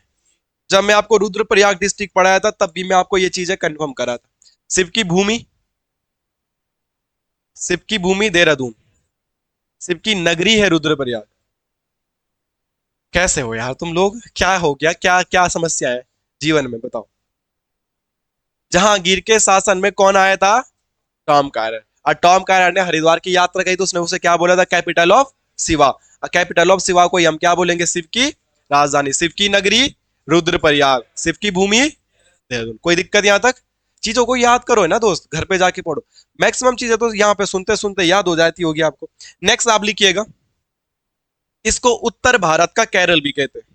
जब मैं आपको रुद्रप्रयाग डिस्ट्रिक्ट पढ़ाया था तब भी मैं आपको ये चीजें कंफर्म करा था। शिव की भूमि, शिव की भूमि देहरादून, शिव की नगरी है रुद्रप्रयाग। कैसे हो यार तुम लोग, क्या हो गया, क्या क्या समस्या है जीवन में बताओ? जहांगीर के शासन में कौन आया था? टॉम कायरर। और टॉम कायरर ने हरिद्वार की यात्रा की तो उसने उसे क्या बोला था? Capital of Shiva. और कैपिटल ऑफ शिवा को हम क्या बोलेंगे? शिव की राजधानी, शिव की नगरी रुद्रप्रयाग, शिव की भूमि देहरादून। कोई दिक्कत यहां तक? चीजों को याद करो है ना दोस्त, घर पे जाके पढ़ो। मैक्सिमम चीजें तो यहाँ पे सुनते सुनते याद हो जाती होगी आपको। नेक्स्ट आप लिखिएगा, इसको उत्तर भारत का केरल भी कहते हैं।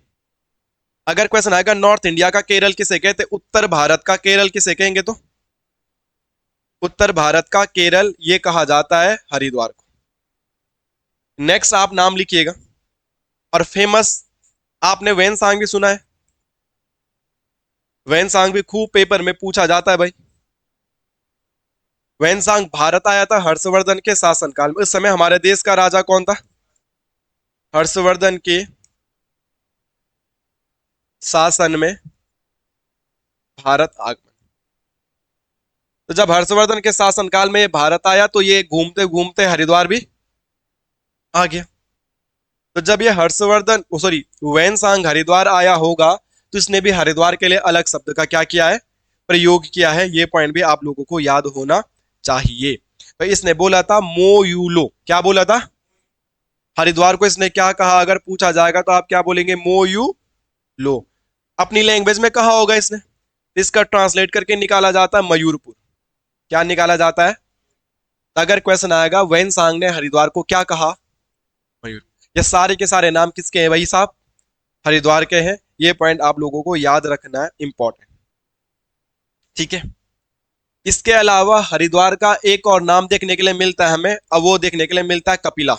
अगर क्वेश्चन आएगा नॉर्थ इंडिया का केरल किसे कहते, उत्तर भारत का केरल किसे कहेंगे, तो उत्तर भारत का केरल ये कहा जाता है हरिद्वार को। नेक्स्ट आप नाम लिखिएगा, और फेमस, आपने वैनसांग भी सुना है? वैनसांग भी खूब पेपर में पूछा जाता है भाई। वैनसांग भारत आया था हर्षवर्धन के शासनकाल में। उस समय हमारे देश का राजा कौन था? हर्षवर्धन के शासन में भारत आगमन। तो जब हर्षवर्धन के शासनकाल में भारत आया तो ये घूमते घूमते हरिद्वार भी आ गया। तो जब ये हर्षवर्धन, सॉरी, वैनसांग हरिद्वार आया होगा तो इसने भी हरिद्वार के लिए अलग शब्द का क्या किया है? प्रयोग किया है। ये पॉइंट भी आप लोगों को याद होना चाहिए। तो इसने बोला था मोयूलो। क्या बोला था? हरिद्वार को इसने क्या कहा? अगर पूछा जाएगा तो आप क्या बोलेंगे? मोयूलो। अपनी लैंग्वेज में कहा होगा इसने, इसका ट्रांसलेट करके निकाला जाता है मयूरपुर। क्या निकाला जाता है? अगर क्वेश्चन आएगा वैनसांग ने हरिद्वार को क्या कहा? मयूर। ये सारे के सारे नाम किसके हैं भाई साहब? हरिद्वार के हैं। ये पॉइंट आप लोगों को याद रखना है, इंपॉर्टेंट, ठीक है। इसके अलावा हरिद्वार का एक और नाम देखने के लिए मिलता है हमें, अब वो देखने के लिए मिलता है कपिला।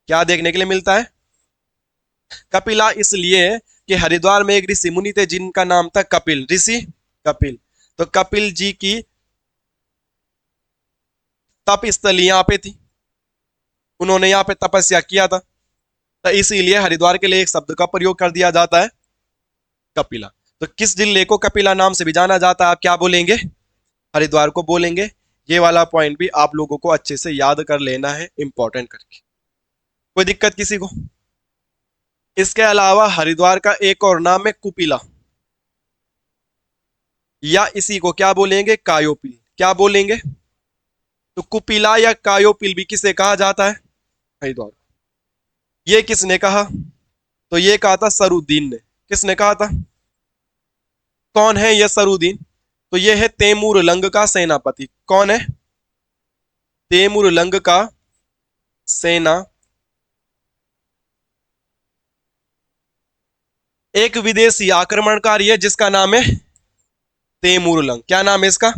क्या देखने के लिए मिलता है? कपिला इसलिए कि हरिद्वार में एक ऋषि मुनि थे जिनका नाम था कपिल, ऋषि कपिल। तो कपिल जी की तप स्थली यहाँ पे थी, उन्होंने यहाँ पे तपस्या किया था, तो इसीलिए हरिद्वार के लिए एक शब्द का प्रयोग कर दिया जाता है, कपिला। तो किस जिले को कपिला नाम से भी जाना जाता है, आप क्या बोलेंगे? हरिद्वार को बोलेंगे। ये वाला पॉइंट भी आप लोगों को अच्छे से याद कर लेना है, इंपॉर्टेंट करके। कोई दिक्कत किसी को? इसके अलावा हरिद्वार का एक और नाम है कुपिला, या इसी को क्या बोलेंगे? कायोपिल। क्या बोलेंगे? तो कुपिला या कायोपिल भी किसे कहा जाता है? हरिद्वार। ये किसने कहा? तो ये कहा था सरुद्दीन ने। किसने कहा था? कौन है ये सरुद्दीन? तो ये है तैमूर लंग का सेनापति। कौन है? तैमूर लंग का सेना, एक विदेशी आक्रमणकारी है जिसका नाम है तैमूर लंग। क्या नाम है इसका?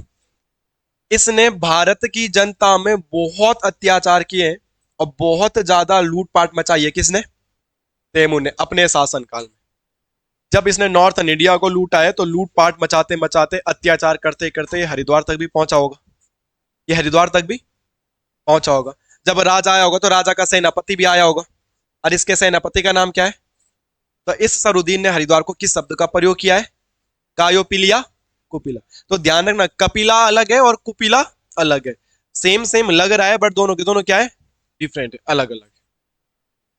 इसने भारत की जनता में बहुत अत्याचार किए और बहुत ज्यादा लूटपाट मचाई है। किसने? तैमूर ने, अपने शासनकाल में। जब इसने नॉर्थन इंडिया को लूटा है तो लूटपाट मचाते मचाते, अत्याचार करते करते ये हरिद्वार तक भी पहुंचा होगा। ये हरिद्वार तक भी पहुंचा होगा। जब राजा आया होगा तो राजा का सेनापति भी आया होगा, और इसके सेनापति का नाम क्या है? तो इस सरुद्दीन ने हरिद्वार को किस शब्द का प्रयोग किया है? कायोपिलिया, कुपिला। तो ध्यान रखना, कपिला अलग है और कुपिला अलग है। सेम सेम लग रहा है बट दोनों के दोनों क्या है? डिफरेंट है, अलग अलग।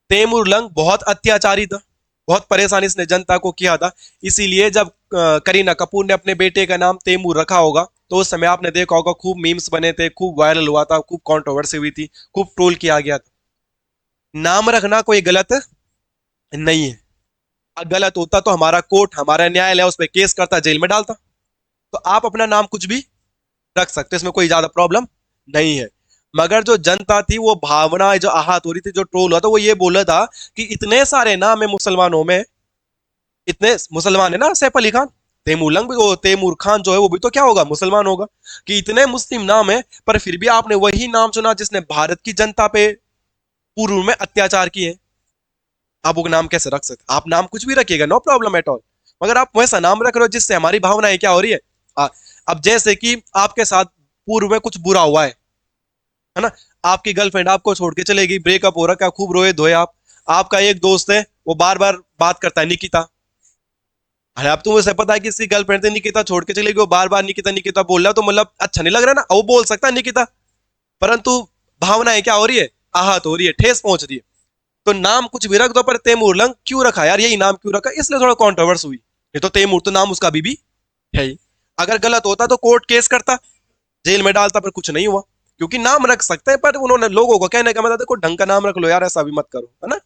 तैमूर लंग बहुत अत्याचारी था, बहुत परेशानी इसने जनता को किया था। इसीलिए जब करीना कपूर ने अपने बेटे का नाम तैमूर रखा होगा तो उस समय आपने देखा होगा खूब मीम्स बने थे, खूब वायरल हुआ था, खूब कंट्रोवर्सी हुई थी, खूब ट्रोल किया गया था। नाम रखना कोई गलत नहीं है। अगर गलत होता तो हमारा कोर्ट, हमारा न्यायालय उस पर केस करता, जेल में डालता। तो आप अपना नाम कुछ भी रख सकते, इसमें कोई ज्यादा प्रॉब्लम नहीं है। मगर जो जनता थी वो भावना जो आहत हो रही थी, जो ट्रोल हुआ था, वो ये बोला था कि इतने सारे नाम है मुसलमानों में, इतने मुसलमान है ना, सैफ अली खान, तैमूर लंग भी, वो तैमूर खान जो है वो भी तो क्या होगा? मुसलमान होगा। कि इतने मुस्लिम नाम है पर फिर भी आपने वही नाम चुना जिसने भारत की जनता पे पूर्व में अत्याचार किए। आप वो नाम कैसे रख सकते? आप नाम कुछ भी रखिएगा, नो प्रॉब्लम एट ऑल, मगर आप वैसा नाम रख रहे हो जिससे हमारी भावनाएं क्या हो रही है? आ, अब जैसे कि आपके साथ पूर्व में कुछ बुरा हुआ है ना, आपकी गर्लफ्रेंड आपको छोड़ के चलेगी, ब्रेकअप हो रहा है, खूब रोए धोए आप। आपका एक दोस्त है वो बार बार बात करता है, निकिता। अरे अब तुम्हें से पता है कि इसकी गर्लफ्रेंड से निकिता छोड़ के चलेगी, वो बार बार निकिता निकिता बोल रहा है, तो मतलब अच्छा नहीं लग रहा ना? वो बोल सकता है निकिता, परंतु भावनाएं क्या हो रही है? आहत हो रही है, ठेस पहुंच रही है। तो नाम कुछ भी रख दो, पर तैमूर लंग क्यों रखा यार? यही नाम क्यों रखा? इसलिए थोड़ा कॉन्ट्रोवर्स हुई। ये तो तैमूर तो नाम उसका अभी भी है ही। अगर गलत होता तो कोर्ट केस करता, जेल में डालता, पर कुछ नहीं हुआ। क्योंकि नाम रख सकते हैं, पर उन्होंने लोगों को कहने का मतलब, देखो ढंग का नाम रख लो यार, ऐसा भी मत करो, है ना?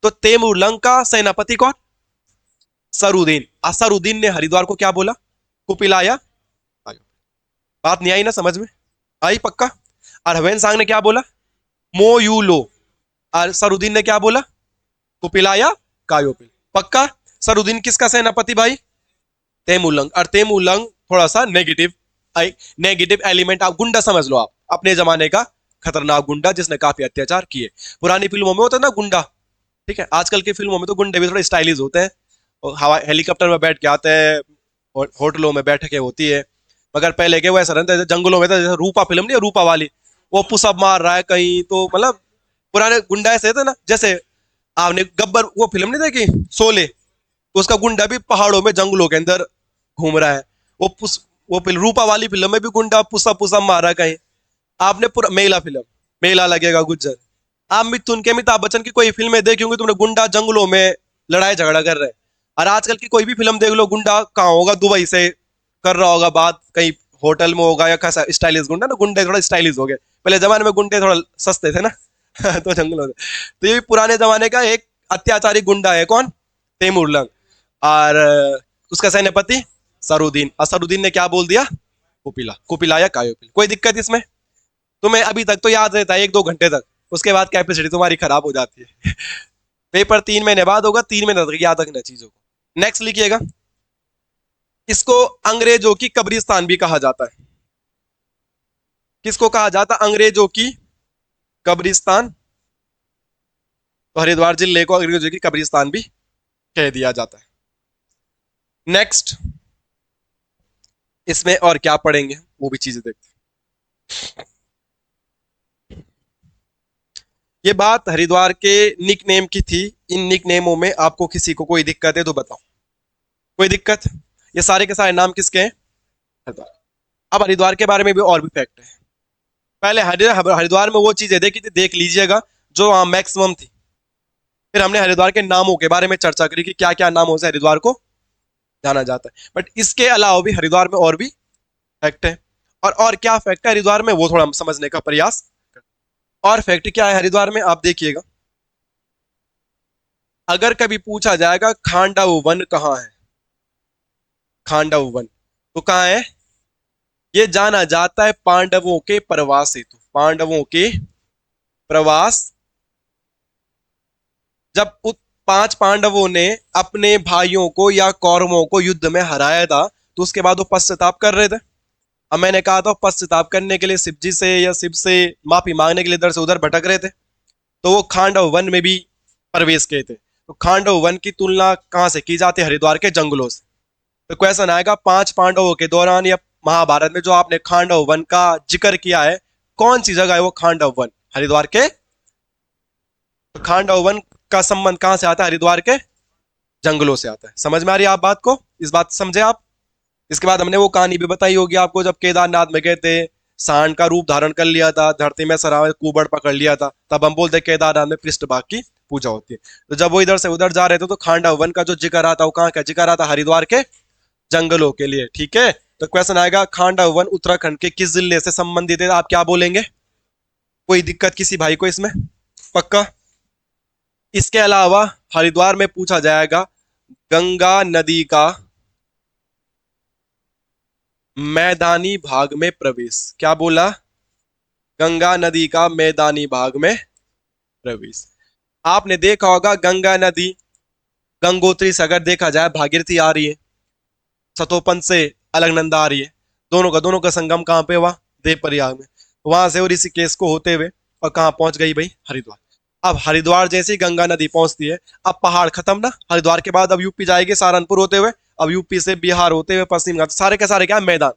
तो तैमूर लंग का सेनापति कौन? सरुद्दीन। असरुद्दीन ने हरिद्वार को क्या बोला? कुपिलाया। बात नहीं आई ना समझ में? आई पक्का? और हवेन सांग ने क्या बोला? मोयूलो। और सरुद्दीन ने क्या बोला? कुपिलाया कायोपिल। पक्का? सरुद्दीन किसका सेनापति भाई? तैमूर और तैमूर थोड़ा सा नेगेटिव, नेगेटिव एलिमेंट, आप गुंडा समझ लो, आप अपने जमाने का खतरनाक गुंडा जिसने काफी अत्याचार किए। पुरानी फिल्मों में होता है ना गुंडा, ठीक है, आजकल की फिल्मों में तो गुंडे भी थोड़े स्टाइलिश होते हैं, और हवा हेलीकॉप्टर में बैठ के आते हैं और होटलों में बैठके होती है। मगर पहले के वो ऐसा रहता है, जंगलों में था, जैसे रूपा फिल्म नहीं है, रूपा वाली, वो पुशअप मार रहा है कहीं, तो मतलब पुराने गुंडा ऐसे थे ना। जैसे आपने गब्बर वो फिल्म नहीं देखी, शोले, उसका गुंडा भी पहाड़ों में जंगलों के अंदर घूम रहा है। वो पुस वो फिल्म रूपा वाली फिल्म में भी गुंडा पुशअप पुशअप मार रहा है कहीं। आपने पूरा मेला फिल्म, मेला लगेगा गुज्जर, आप मिथुन के अमिताभ बच्चन की कोई फिल्में देखी होंगी, तुमने गुंडा जंगलों में लड़ाई झगड़ा कर रहे हैं। और आजकल की कोई भी फिल्म देख लो, गुंडा कहाँ होगा? दुबई से कर रहा होगा बात, कहीं होटल में होगा, या कैसा स्टाइलिश गुंडा ना, गुंडे थोड़ा स्टाइलिश हो गए। पहले जमाने में गुंडे थोड़ा सस्ते थे ना तो जंगलों में। तो ये भी पुराने जमाने का एक अत्याचारी गुंडा है, कौन? तैमूर लंग। और उसका सेनापति सरुद्दीन। असरुद्दीन ने क्या बोल दिया? कुपिला, कुपिला या कायोपिल। कोई दिक्कत इसमें? तुम्हें अभी तक तो याद रहता है 1-2 घंटे तक, उसके बाद कैपेसिटी तुम्हारी खराब हो जाती है पेपर 3 महीने बाद होगा, 3 महीने तक याद रखना चीजों को। नेक्स्ट लिखिएगा। इसको अंग्रेजों की कब्रिस्तान भी कहा जाता है। किसको कहा जाता है? अंग्रेजों की कब्रिस्तान। तो हरिद्वार जिले को अंग्रेजों की कब्रिस्तान भी कह दिया जाता है। नेक्स्ट, इसमें और क्या पढ़ेंगे वो भी चीजें देखते हैं। ये बात हरिद्वार के निक नेम की थी। इन निक नेमों में आपको किसी को कोई दिक्कत है तो बताओ। कोई दिक्कत? ये सारे के सारे नाम किसके हैं? हरिद्वार। अब हरिद्वार के बारे में भी और भी फैक्ट है। पहले हरिद्वार में वो चीजें देखी थी, देख लीजिएगा, जो वहां मैक्सिमम थी। फिर हमने हरिद्वार के नामों के बारे में चर्चा करी कि क्या क्या नामों से हरिद्वार को जाना जाता है। बट इसके अलावा भी हरिद्वार में और भी फैक्ट है। और क्या फैक्ट है हरिद्वार में, वो थोड़ा हम समझने का प्रयास करें। और फैक्ट क्या है हरिद्वार में, आप देखिएगा। अगर कभी पूछा जाएगा खांडव वन कहाँ है, खांडव वन तो कहाँ है? ये जाना जाता है पांडवों के प्रवास हेतु। पांडवों के प्रवास, जब पांच पांडवों ने अपने भाइयों को या कौरवों को युद्ध में हराया था, तो उसके बाद वो पश्चाताप कर रहे थे। अब मैंने कहा था पश्चाताप करने के लिए शिव जी से या शिव से माफी मांगने के लिए इधर से उधर भटक रहे थे, तो वो खांडव वन में भी प्रवेश किए थे। तो खांडव वन की तुलना कहां से की जाती है? हरिद्वार के जंगलों से। तो क्वेश्चन आएगा, पांच पांडवों के दौरान या महाभारत में जो आपने खांडव वन का जिक्र किया है, कौन सी जगह है वो खांडव वन? हरिद्वार के। तो खांडव वन का संबंध कहां से आता है? हरिद्वार के जंगलों से आता है। समझ में आ रही है आप बात को? इस बात समझे आप? इसके बाद हमने वो कहानी भी बताई होगी आपको, जब केदारनाथ में गए थे, सांड का रूप धारण कर लिया था, धरती में सरा कुबड़ पकड़ लिया था, तब हम बोलते केदारनाथ में पृष्ठ भाग की पूजा होती है। तो जब वो इधर से उधर जा रहे थे, तो खांडव वन का जो जिक्र आता है वो कहाँ का जिक्र आता? हरिद्वार के जंगलों के लिए। ठीक है, तो क्वेश्चन आएगा खांडव वन उत्तराखंड के किस जिले से संबंधित है? आप क्या बोलेंगे? कोई दिक्कत किसी भाई को इसमें? पक्का? इसके अलावा हरिद्वार में पूछा जाएगा गंगा नदी का मैदानी भाग में प्रवेश। क्या बोला? गंगा नदी का मैदानी भाग में प्रवेश। आपने देखा होगा गंगा नदी गंगोत्री से अगर देखा जाए भागीरथी आ रही है, सतोपन से अलकनंदा आ रही है, दोनों का संगम कहां पे हुआ? देवप्रयाग में। वहां से और ऋषिकेश को होते हुए और कहां पहुंच गई भाई? हरिद्वार। अब हरिद्वार जैसी गंगा नदी पहुंचती है, अब पहाड़ खत्म ना, हरिद्वार के बाद अब यूपी जाएगी सहारनपुर होते हुए, अब यूपी से बिहार होते हुए पश्चिम घाट, सारे के सारे क्या मैदान।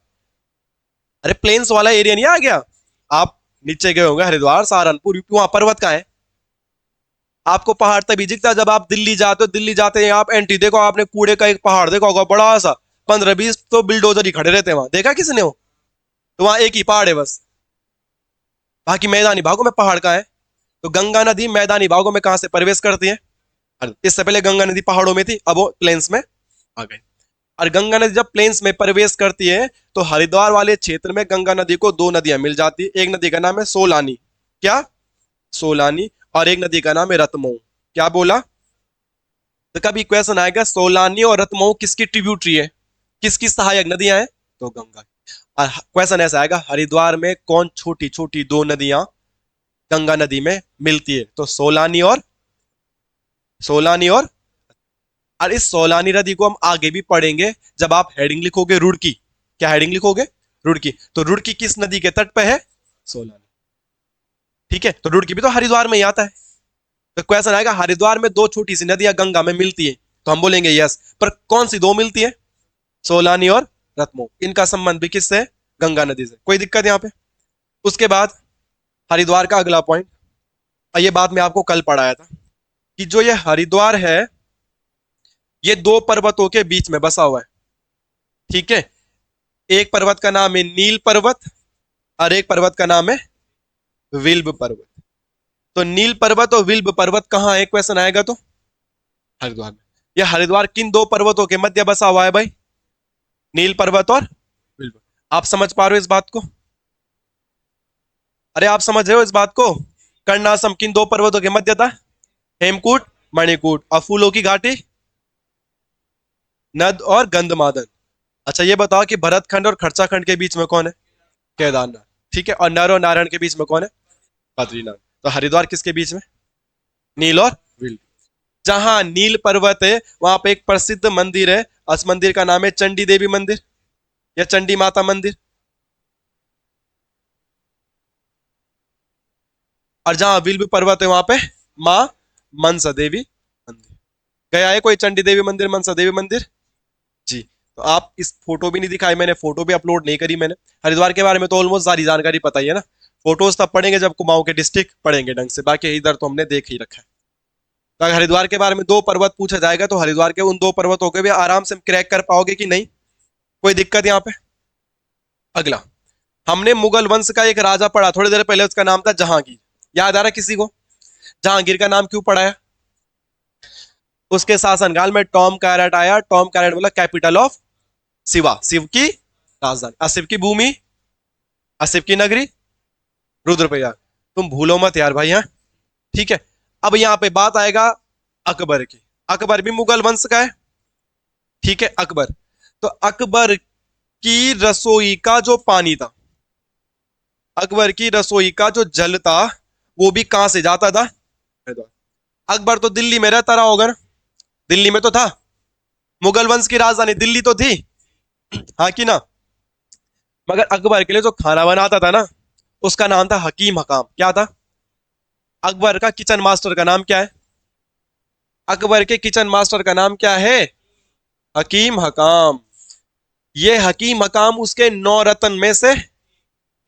अरे प्लेन्स वाला एरिया नहीं आ गया? आप नीचे गए होंगे हरिद्वार सहारनपुर यूपी, वहां पर्वत कहाँ है? आपको पहाड़ तभी दिखता है जब आप दिल्ली जाते हो। दिल्ली जाते हैं आप एंट्री देखो, आपने कूड़े का एक पहाड़ देखा होगा बड़ा सा, 15-20 तो बिल्डोजर ही खड़े रहते हैं वहां, देखा किसने हो? तो वहां एक ही पहाड़ है बस, बाकी मैदानी भागों में पहाड़ कहाँ है? तो गंगा नदी मैदानी भागों में कहां से प्रवेश करती है? इससे पहले गंगा नदी पहाड़ों में थी, अब वो प्लेन्स में आ गई। और गंगा नदी जब प्लेन्स में प्रवेश करती है, तो हरिद्वार वाले क्षेत्र में गंगा नदी को दो नदियां मिल जाती है। एक नदी का नाम है सोलानी। क्या? सोलानी। और एक नदी का नाम है रतमऊ। क्या बोला? तो कभी क्वेश्चन आएगा सोलानी और रतमऊ किसकी ट्रिब्यूटरी है, किसकी सहायक नदियां हैं? तो गंगा। और क्वेश्चन ऐसा आएगा हरिद्वार में कौन छोटी छोटी दो नदियां गंगा नदी में मिलती है? तो सोलानी और इस सोलानी नदी को हम आगे भी पढ़ेंगे जब आप हेडिंग लिखोगे रुड़की। क्या हेडिंग लिखोगे? रुड़की। तो रुड़की किस नदी के तट पे है? सोलानी। ठीक है, तो रुड़की भी तो हरिद्वार में ही आता है। तो क्वेश्चन आएगा हरिद्वार में दो छोटी सी नदियां गंगा में मिलती है, तो हम बोलेंगे यस, पर कौन सी दो मिलती है? सोलानी और रतमो। इनका संबंध भी किससे है? गंगा नदी से। कोई दिक्कत यहां पे? उसके बाद हरिद्वार का अगला पॉइंट, ये बात मैं आपको कल पढ़ाया था कि जो ये हरिद्वार है, ये दो पर्वतों के बीच में बसा हुआ है। ठीक है, एक पर्वत का नाम है नील पर्वत और एक पर्वत का नाम है विल्ब पर्वत। तो नील पर्वत और विल्ब पर्वत कहां है? क्वेश्चन आएगा तो हरिद्वार में। यह हरिद्वार किन दो पर्वतों के मध्य बसा हुआ है भाई? नील पर्वत और विल्ब। आप समझ पा रहे हो इस बात को? अरे आप समझ रहे हो इस बात को? कर्णासम किन दो पर्वतों के मध्य था? हेमकूट, मणिकूट। और फूलों की घाटी नद और गंधमादन। अच्छा ये बताओ कि भरतखंड और खर्चाखंड के बीच में कौन है? केदारनाथ। ठीक है, और नर और नारायण के बीच में कौन है? बद्रीनाथ। तो हरिद्वार किसके बीच में? नील और विल्ब। जहां नील पर्वत है वहां पे एक प्रसिद्ध मंदिर है, उस मंदिर का नाम है चंडी देवी मंदिर या चंडी माता मंदिर। और जहां विल्भ पर्वत है वहां पे माँ मनसा देवी मंदिर। गया है कोई चंडी देवी मंदिर, मनसा देवी मंदिर? जी। तो आप इस फोटो भी नहीं दिखाई मैंने, फोटो भी अपलोड नहीं करी मैंने। हरिद्वार के बारे में तो ऑलमोस्ट सारी जानकारी पता ही है ना। फोटोज तब पढ़ेंगे जब कुमाऊं के डिस्ट्रिक्ट पढ़ेंगे ढंग से, बाकी इधर तो हमने देख ही रखा है। तो अगर हरिद्वार के बारे में दो पर्वत पूछा जाएगा तो हरिद्वार के उन दो पर्वतों के भी आराम से क्रैक कर पाओगे कि नहीं, कोई दिक्कत यहाँ पे? अगला, हमने मुगल वंश का एक राजा पढ़ा थोड़ी देर पहले, उसका नाम था जहांगीर। याद आ रहा किसी को? जहांगीर का नाम क्यों पढ़ा है? उसके शासनकाल में टॉम कैरेट आया, टॉम कैरेट बोला कैपिटल ऑफ शिवा, शिव की राजधानी, अशिव की भूमि, अशिव की नगरी रुद्रप्रयाग। तुम भूलो मत यार भाई, हाँ ठीक है। अब यहाँ पे बात आएगा अकबर की। अकबर भी मुगल वंश का है, ठीक है। अकबर, तो अकबर की रसोई का जो पानी था, अकबर की रसोई का जो जल था, वो भी कहां से जाता था? अकबर तो दिल्ली में रहता रहा होगा ना, दिल्ली में तो था, मुगल वंश की राजधानी दिल्ली तो थी, हाँ कि ना। मगर अकबर के लिए जो खाना बनाता था ना, उसका नाम था हकीम हकाम। क्या था? अकबर का किचन मास्टर का नाम क्या है? अकबर के किचन मास्टर का नाम क्या है? हकीम हकाम। ये हकीम हकाम उसके नौ रत्न में से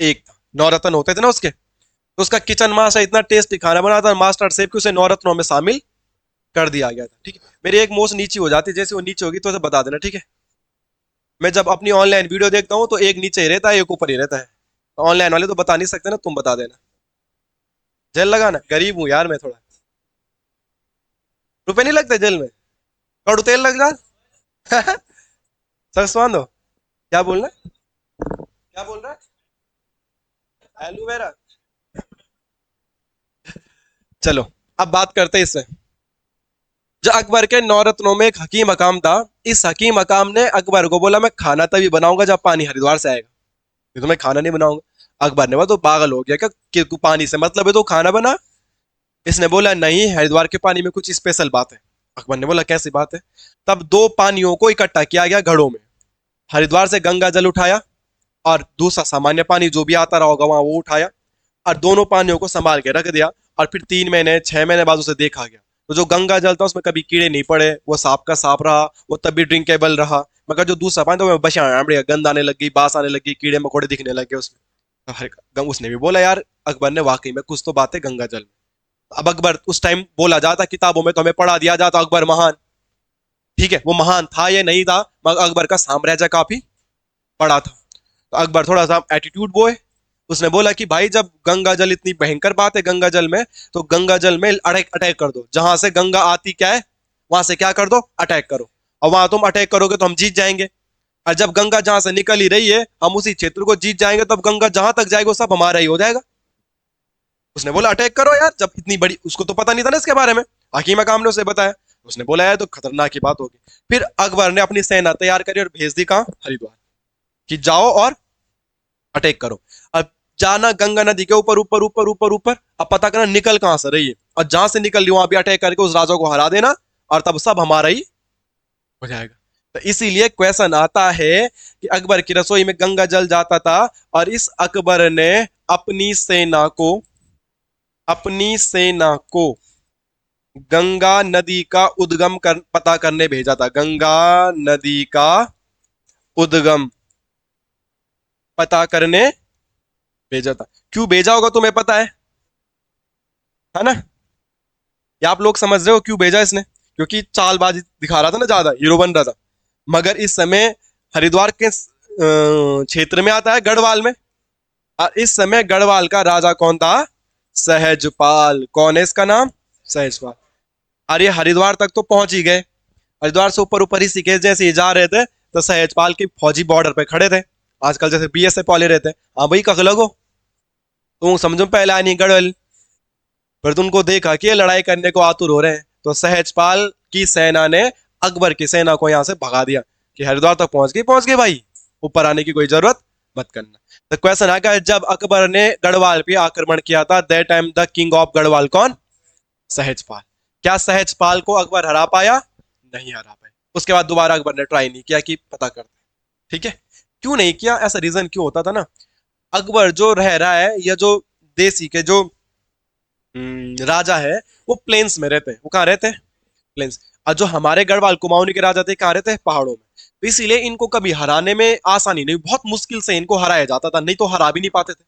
एक था। नौ रत्न होते थे ना उसके, तो उसका किचन मास्टर इतना टेस्टी खाना बनाता मास्टर शेफ कि उसे नौ रत्नों में शामिल कर दिया गया था, ठीक है। मेरी एक मोच नीची हो जाती है, जैसे वो नीचे होगी तो उसे बता देना, ठीक है। मैं जब अपनी ऑनलाइन वीडियो देखता हूँ तो एक नीचे ही रहता है एक ऊपर ही रहता है, ऑनलाइन वाले तो बता नहीं सकते ना, तुम बता देना। जेल लगाना, गरीब हूँ यार मैं थोड़ा, रुपए नहीं लगते जेल में, कड़ू तेल लग जा। सर स्वान दो, क्या बोलना है? क्या बोल रहा है? एलोवेरा। चलो अब बात करते हैं इससे। जो अकबर के नौ रत्नों में एक हकीम हकाम था, इस हकीम हकाम ने अकबर को बोला मैं खाना तभी बनाऊंगा जब पानी हरिद्वार से आएगा, ये तो मैं खाना नहीं बनाऊंगा। अकबर ने बोला तो पागल हो गया क्या कि पानी से मतलब है तो खाना बना। इसने बोला नहीं, हरिद्वार के पानी में कुछ स्पेशल बात है। अकबर ने बोला कैसी बात है? तब दो पानियों को इकट्ठा किया गया घड़ों में, हरिद्वार से गंगा जल उठाया और दूसरा सामान्य पानी जो भी आता रहा होगा वहां वो उठाया, और दोनों पानियों को संभाल के रख दिया। और फिर 3 महीने 6 महीने बाद उसे देखा गया, तो जो गंगा जल था उसमें कभी कीड़े नहीं पड़े, वो साफ का साफ रहा, वो तब भी ड्रिंकेबल रहा। मगर जो दूसरा पानी था बस गंद आने लगी, बास आने लगी, कीड़े मकोड़े दिखने लगे उसमें। उसने भी बोला यार अकबर ने वाकई में कुछ तो बात है गंगा जल में। अब अकबर उस टाइम बोला जाता किताबों में तो हमें पढ़ा दिया जाता अकबर महान, ठीक है। वो महान था या नहीं था, मगर अकबर का साम्राज्य काफी बड़ा था। तो अकबर थोड़ा सा एटीट्यूड बॉय, उसने बोला कि भाई जब गंगा जल इतनी भयंकर बात है गंगा जल में, तो गंगा जल में अटैक अटैक कर दो, जहां से गंगा आती क्या है वहां से क्या कर दो, अटैक करो। और वहां तुम अटैक करोगे तो हम जीत जाएंगे, और जब गंगा जहां से निकल ही रही है हम उसी क्षेत्र को जीत जाएंगे, तब गंगा जहां तक जाएगी वो सब हमारा ही हो जाएगा। उसने बोला अटैक करो यार, जब इतनी बड़ी, उसको तो पता नहीं था ना इसके बारे में, हकीम काम ने उसे बताया। उसने बोला यार तो खतरनाक की बात होगी। फिर अकबर ने अपनी सेना तैयार करी और भेज दी कहा, हरिद्वार, कि जाओ और अटैक करो। अब जाना गंगा नदी के ऊपर ऊपर ऊपर ऊपर ऊपर, अब पता करना निकल कहां से रही है, और जहां से निकल रही वहां भी अटैक करके उस राजा को हरा देना, और तब सब हमारा ही हो जाएगा। तो इसीलिए क्वेश्चन आता है कि अकबर की रसोई में गंगा जल जाता था, और इस अकबर ने अपनी सेना को, अपनी सेना को गंगा नदी का उद्गम पता करने भेजा था। गंगा नदी का उद्गम पता करने भेजा था। क्यों भेजा होगा तुम्हें पता है ना? या आप लोग समझ रहे हो क्यों भेजा इसने? क्योंकि चालबाजी दिखा रहा था ना, ज्यादा हीरो बन रहा था। मगर इस समय हरिद्वार के क्षेत्र में आता है गढ़वाल में, और इस समय गढ़वाल का राजा कौन था? सहजपाल। कौन है इसका नाम? सहजपाल। अरे हरिद्वार तक तो पहुंच ही गए, हरिद्वार से ऊपर ऊपर ही ऋषिकेश जैसे ही जा रहे थे तो सहजपाल की फौजी बॉर्डर पे खड़े थे, आजकल जैसे बीएसएफ वाले रहते हैं। हाँ भाई कख लगो, तुम समझो पहले आनी गढ़वाल, फिर तुमको देखा कि ये लड़ाई करने को आतुर हो रहे हैं, तो सहजपाल की सेना ने अकबर की सेना को यहां से भगा दिया कि हरिद्वार तक पहुंच गए भाई, ऊपर आने की कोई जरूरत मत करना। तो क्वेश्चन आएगा जब अकबर ने गढ़वाल पे आक्रमण किया था, that time the king of Garhwal कौन? सहजपाल। क्या सहजपाल को अकबर हरा पाया? नहीं हरा पाया। उसके बाद दोबारा अकबर ने ट्राई नहीं किया कि पता करते। ठीक है, क्यों नहीं किया, ऐसा रीजन क्यों होता था ना, अकबर जो रह रहा है या जो देसी के जो राजा है, वो प्लेन्स में रहते हैं। वो कहाँ रहते हैं? प्लेन्स। और जो हमारे गढ़वाल कुमाऊनी के राजा थे कहाँ रहते हैं? पहाड़ों में। तो इसीलिए इनको कभी हराने में आसानी नहीं, बहुत मुश्किल से इनको हराया जाता था, नहीं तो हरा भी नहीं पाते थे।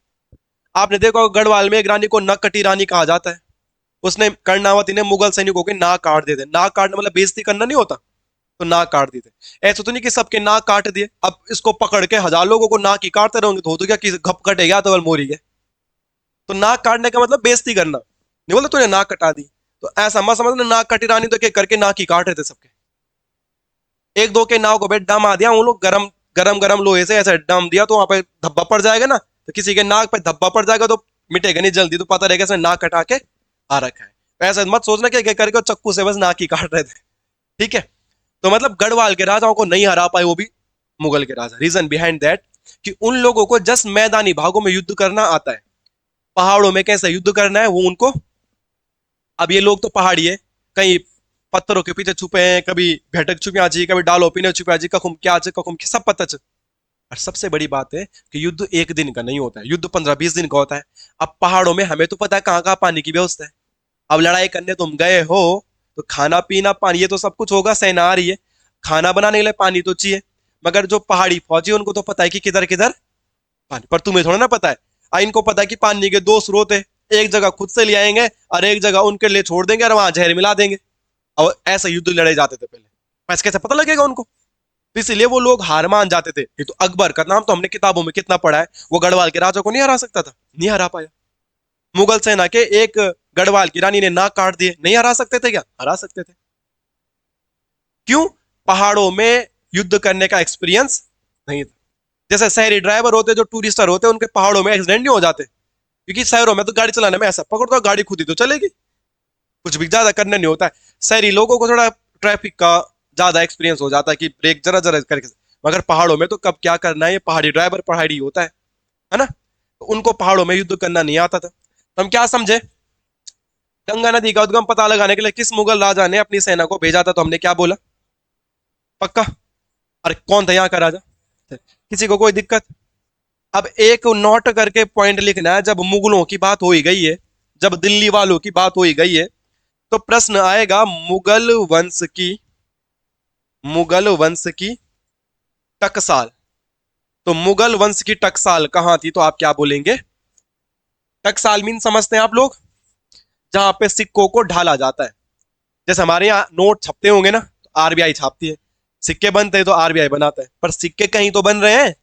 आपने देखा गढ़वाल में एक रानी को नक कटी रानी कहा जाता है। उसने कर्णावती ने मुगल सैनिकों के नाक काट दिए थे। नाक काटना मतलब बेइज्जती करना नहीं होता, तो नाक काट दिए थे। ऐसा तो नहीं कि सबके नाक काट दिए, अब इसको पकड़ के हजार लोगों को नाक ही काटते रहोगे तो हो तो क्या कि घप कटेगा तो मोरी गए। तो नाक काटने का मतलब बेइज्जती करना नहीं, बोला तूने नाक कटा दी। तो ऐसा मत समझना नाक कटी रानी तो के करके नाक ही काट रहे थे सबके। एक दो के नाव को बेट डम आ दिया उन लोग, गरम गरम गरम लोहे से ऐसे डम दिया तो वहां पे धब्बा पड़ जाएगा ना, तो किसी के नाक पे धब्बा पड़ जाएगा तो मिटेगा नहीं जल्दी, तो पता रहेगा इसने नाक कटा के आ रखा है। तो ऐसा मत सोचना कि करके चक्कू से बस नाक ही काट रहे थे। ठीक है, तो मतलब गढ़वाल के राजाओं को नहीं हरा पाए, वो भी मुगल के राजा। रीजन बिहाइंड दैट कि उन लोगों को जस्ट मैदानी भागों में युद्ध करना आता है, पहाड़ों में कैसे युद्ध करना है वो उनको। अब ये लोग तो पहाड़ी है, कहीं पत्थरों के पीछे छुपे हैं, कभी भेटक छुपी आजी, कभी डालो पीने छुपे आजी, कखुम क्या कखुम सब पता चल। और सबसे बड़ी बात है कि युद्ध एक दिन का नहीं होता है, युद्ध 15-20 दिन का होता है। अब पहाड़ों में हमें तो पता है कहाँ कहाँ पानी की व्यवस्था है। अब लड़ाई करने तुम गए हो तो खाना पीना पानी ये तो सब कुछ होगा, सेना आ रही है, खाना बनाने के लिए पानी तो चाहिए। मगर जो पहाड़ी फौजी उनको तो पता है कि किधर किधर पानी, पर तुम्हें थोड़ा ना पता है। इनको पता है कि पानी के दो स्रोत है, एक जगह खुद से ले आएंगे और एक जगह उनके लिए छोड़ देंगे और वहां जहर मिला देंगे। और ऐसे युद्ध लड़े जाते थे पहले, ऐसे कैसे पता लगेगा उनको? तो इसलिए वो लोग हार मान जाते थे। ये तो अकबर का नाम तो हमने किताबों में कितना पढ़ा है, वो गढ़वाल के राजा को नहीं हरा सकता था, नहीं हरा पाया। मुगल सेना के एक गढ़वाल की रानी ने नाक काट दिए, नहीं हरा सकते थे क्या? हरा सकते थे। क्यों? पहाड़ों में युद्ध करने का एक्सपीरियंस नहीं था। जैसे शहरी ड्राइवर होते, जो टूरिस्टर होते, उनके पहाड़ों में एक्सीडेंट नहीं हो जाते, क्योंकि शहरों में तो गाड़ी चलाने में ऐसा पकड़ दो गाड़ी खुद ही तो चलेगी, कुछ भी ज्यादा करने नहीं होता है। शहरी लोगों को थोड़ा ट्रैफिक का ज्यादा एक्सपीरियंस हो जाता है कि ब्रेक जरा जरा करके। मगर पहाड़ों में तो कब क्या करना है, ये पहाड़ी ड्राइवर पहाड़ी होता है ना। तो उनको पहाड़ों में युद्ध करना नहीं आता था। तो हम क्या समझे, गंगा नदी का उद्गम पता लगाने के लिए किस मुगल राजा ने अपनी सेना को भेजा था? तो हमने क्या बोला? पक्का? अरे कौन था यहाँ का राजा? किसी को कोई दिक्कत? अब एक नोट करके पॉइंट लिखना है, जब मुगलों की बात हो ही गई है, जब दिल्ली वालों की बात हो ही गई है, तो प्रश्न आएगा मुगल वंश की टकसाल। तो मुगल वंश की टकसाल कहां थी? तो आप क्या बोलेंगे? टकसाल मीन समझते हैं आप लोग? जहां पे सिक्कों को ढाला जाता है। जैसे हमारे यहाँ नोट छपते होंगे ना, तो आरबीआई छापती है। सिक्के बनते हैं तो आरबीआई बनाता है, पर सिक्के कहीं तो बन रहे हैं,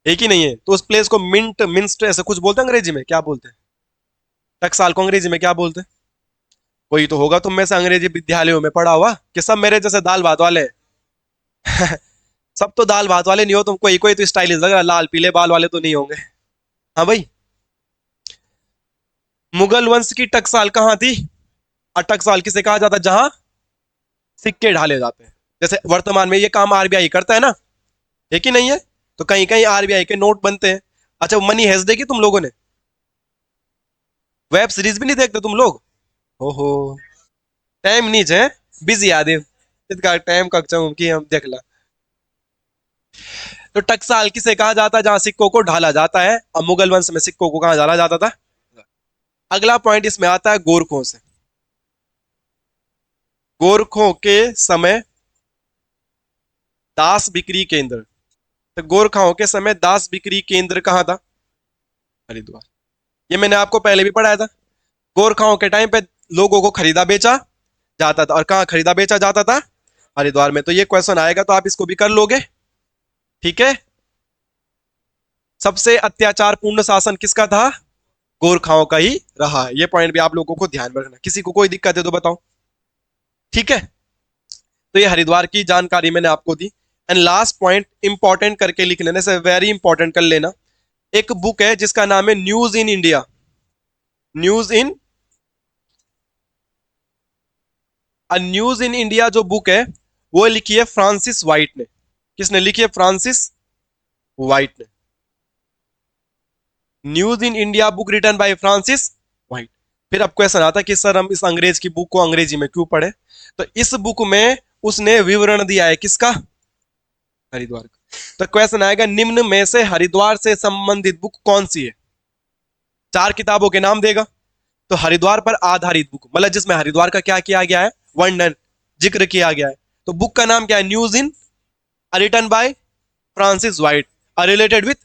एक ही नहीं है। तो उस प्लेस को मिंट मिंस्ट ऐसा कुछ बोलते हैं अंग्रेजी में, क्या बोलते हैं? टकसाल को अंग्रेजी में क्या बोलते हैं? कोई तो होगा तुम में से अंग्रेजी विद्यालयों में पढ़ा हुआ, कि सब मेरे जैसे दाल भात वाले हैं? सब तो दाल भात वाले नहीं हो तुम, कोई कोई तो स्टाइलिश लग रहा है, लाल पीले बाल वाले तो नहीं होंगे। हाँ भाई, मुगल वंश की टकसाल कहाँ थी? और टकसाल किसे कहा जाता है? जहां सिक्के ढाले जाते हैं। जैसे वर्तमान में ये काम आरबीआई करता है ना, है कि नहीं है? तो कहीं कहीं आरबीआई के नोट बनते हैं। अच्छा, मनी हेस्ट देखी तुम लोगों ने? वेब सीरीज भी नहीं देखते तुम लोग? ओहो, टाइम नहीं है, बिजी आदमी, इसका टाइम का की हम देख ला। तो टकसाल किसे कहा जाता है? जहां सिक्कों को ढाला जाता है। अब मुगल वंश में सिक्कों को कहां ढाला जाता था? अगला पॉइंट इसमें आता है गोरखों से। गोरखों के समय दास बिक्री केंद्र। तो गोरखाओं के समय दास बिक्री केंद्र कहां था? हरिद्वार। ये मैंने आपको पहले भी पढ़ाया था। गोरखाओं के टाइम पे लोगों को खरीदा बेचा जाता था, और कहां खरीदा बेचा जाता था? हरिद्वार में। तो ये क्वेश्चन आएगा तो आप इसको भी कर लोगे। ठीक है, सबसे अत्याचारपूर्ण शासन किसका था? गोरखाओं का ही रहा है। ये पॉइंट भी आप लोगों को ध्यान में रखना। किसी को कोई दिक्कत है तो बताओ। ठीक है, तो ये हरिद्वार की जानकारी मैंने आपको दी। एंड लास्ट पॉइंट इंपॉर्टेंट करके लिख लेने से, वेरी इंपॉर्टेंट कर लेना। एक बुक है जिसका नाम है news in India. News in news in India जो बुक है, वो लिखी है फ्रांसिस वाइट ने। किसने लिखी है? फ्रांसिस वाइट ने। News in India book written by Francis White. फिर अब क्वेश्चन आता है कि सर हम इस अंग्रेज की बुक को अंग्रेजी में क्यों पढ़े। तो इस बुक में उसने विवरण दिया है किसका, हरिद्वार का। तो क्वेश्चन आएगा निम्न में से हरिद्वार से संबंधित बुक कौन सी है, चार किताबों के नाम देगा। तो हरिद्वार पर आधारित बुक मतलब जिसमें हरिद्वार का क्या किया गया है, वर्णन जिक्र किया गया है। तो बुक का नाम क्या है, news in written by Francis White related with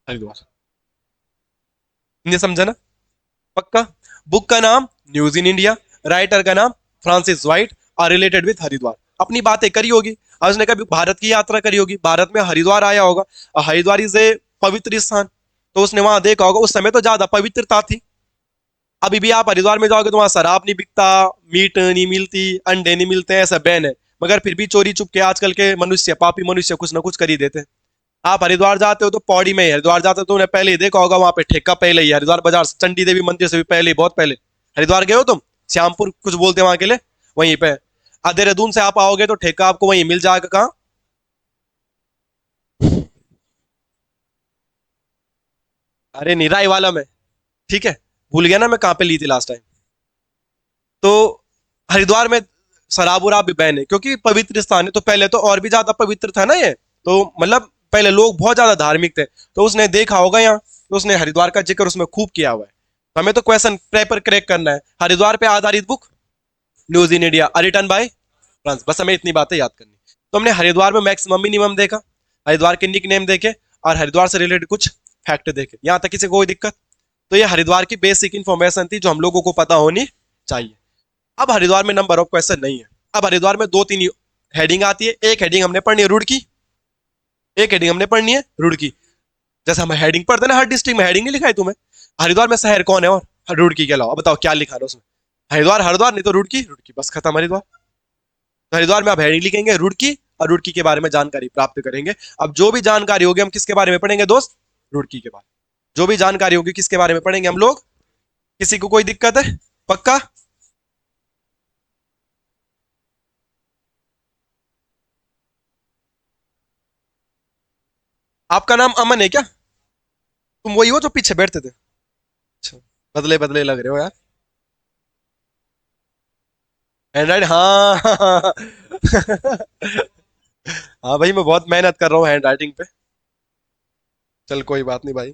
Haridwar. ये समझा ना, पक्का। बुक का नाम न्यूज इन इंडिया, राइटर का नाम फ्रांसिस वाइट और रिलेटेड विथ हरिद्वार। अपनी बातें करी होगी और उसने कभी भारत की यात्रा करी होगी, भारत में हरिद्वार आया होगा और हरिद्वार इज ए पवित्र स्थान, तो उसने वहां देखा होगा। उस समय तो ज्यादा पवित्रता थी। अभी भी आप हरिद्वार में जाओगे तो वहां शराब नहीं बिकता, मीट नहीं मिलती, अंडे नहीं मिलते, ऐसा बैन है। मगर फिर भी चोरी चुप के आजकल के मनुष्य, पापी मनुष्य कुछ ना कुछ कर ही देते हैं। आप हरिद्वार जाते हो तो पौड़ी में ही, हरिद्वार जाते हो तो उन्हें पहले ही देखा होगा वहां पे ठेका पहले ही हरिद्वार बाजार चंडी देवी मंदिर से भी पहले, बहुत पहले। हरिद्वार गए हो तुम, श्यामपुर कुछ बोलते हैं वहां के लिए, वहीं पे। देहरादून से आप आओगे तो ठेका आपको वहीं मिल जाएगा, कहाँ, अरे निराई वाला में। ठीक है, भूल गया ना मैं कहाँ पे ली थी लास्ट टाइम। तो हरिद्वार में शराब उराब भी बैन है क्योंकि पवित्र स्थान है। तो पहले तो और भी ज्यादा पवित्र था ना ये, तो मतलब पहले लोग बहुत ज्यादा धार्मिक थे, तो उसने देखा होगा यहाँ, तो उसने हरिद्वार का जिक्र उसमें खूब किया हुआ है। तो हमें तो क्वेश्चन पेपर क्रैक करना है, हरिद्वार पे आधारित book news in India written by France, बस हमें इतनी बातें याद करनी। तो हमने हरिद्वार में मैक्सिमम मिनिमम देखा, हरिद्वार के निक नेम देखे और हरिद्वार से रिलेटेड कुछ फैक्ट देखे, यहाँ तक किसी को कोई दिक्कत। तो ये हरिद्वार की बेसिक इंफॉर्मेशन थी जो हम लोगों को पता होनी चाहिए। अब हरिद्वार में नंबर ऑफ क्वेश्चन नहीं है। अब हरिद्वार में दो तीन हेडिंग आती है, एक हेडिंग हमने पढ़नी है रुड़की, एक हेडिंग हमने पढ़नी है रुड़की। जैसे हम हेडिंग पढ़ते हैं ना, हर डिस्ट्रिक्ट में हेडिंग नहीं लिखा है तुम्हें, हरिद्वार में शहर कौन है और रुड़की के अलावा बताओ क्या लिखा है उसमें, हरिद्वार हरिद्वार, नहीं तो रुड़की रुड़की, बस खत्म हरिद्वार। तो हरिद्वार में आप हेडिंग लिखेंगे रुड़की और रुड़की के बारे में जानकारी प्राप्त करेंगे। अब जो भी जानकारी होगी हम किसके बारे में पढ़ेंगे दोस्त, रुड़की के बारे में। जो भी जानकारी होगी किसके बारे में पढ़ेंगे हम लोग, किसी को कोई दिक्कत है, पक्का। आपका नाम अमन है क्या, तुम वही हो जो पीछे बैठते थे। अच्छा, बदले बदले लग रहे हो यार। हैंड हाँ हाँ भाई मैं बहुत मेहनत कर रहा हूँ हैंड राइटिंग पे। चल कोई बात नहीं भाई,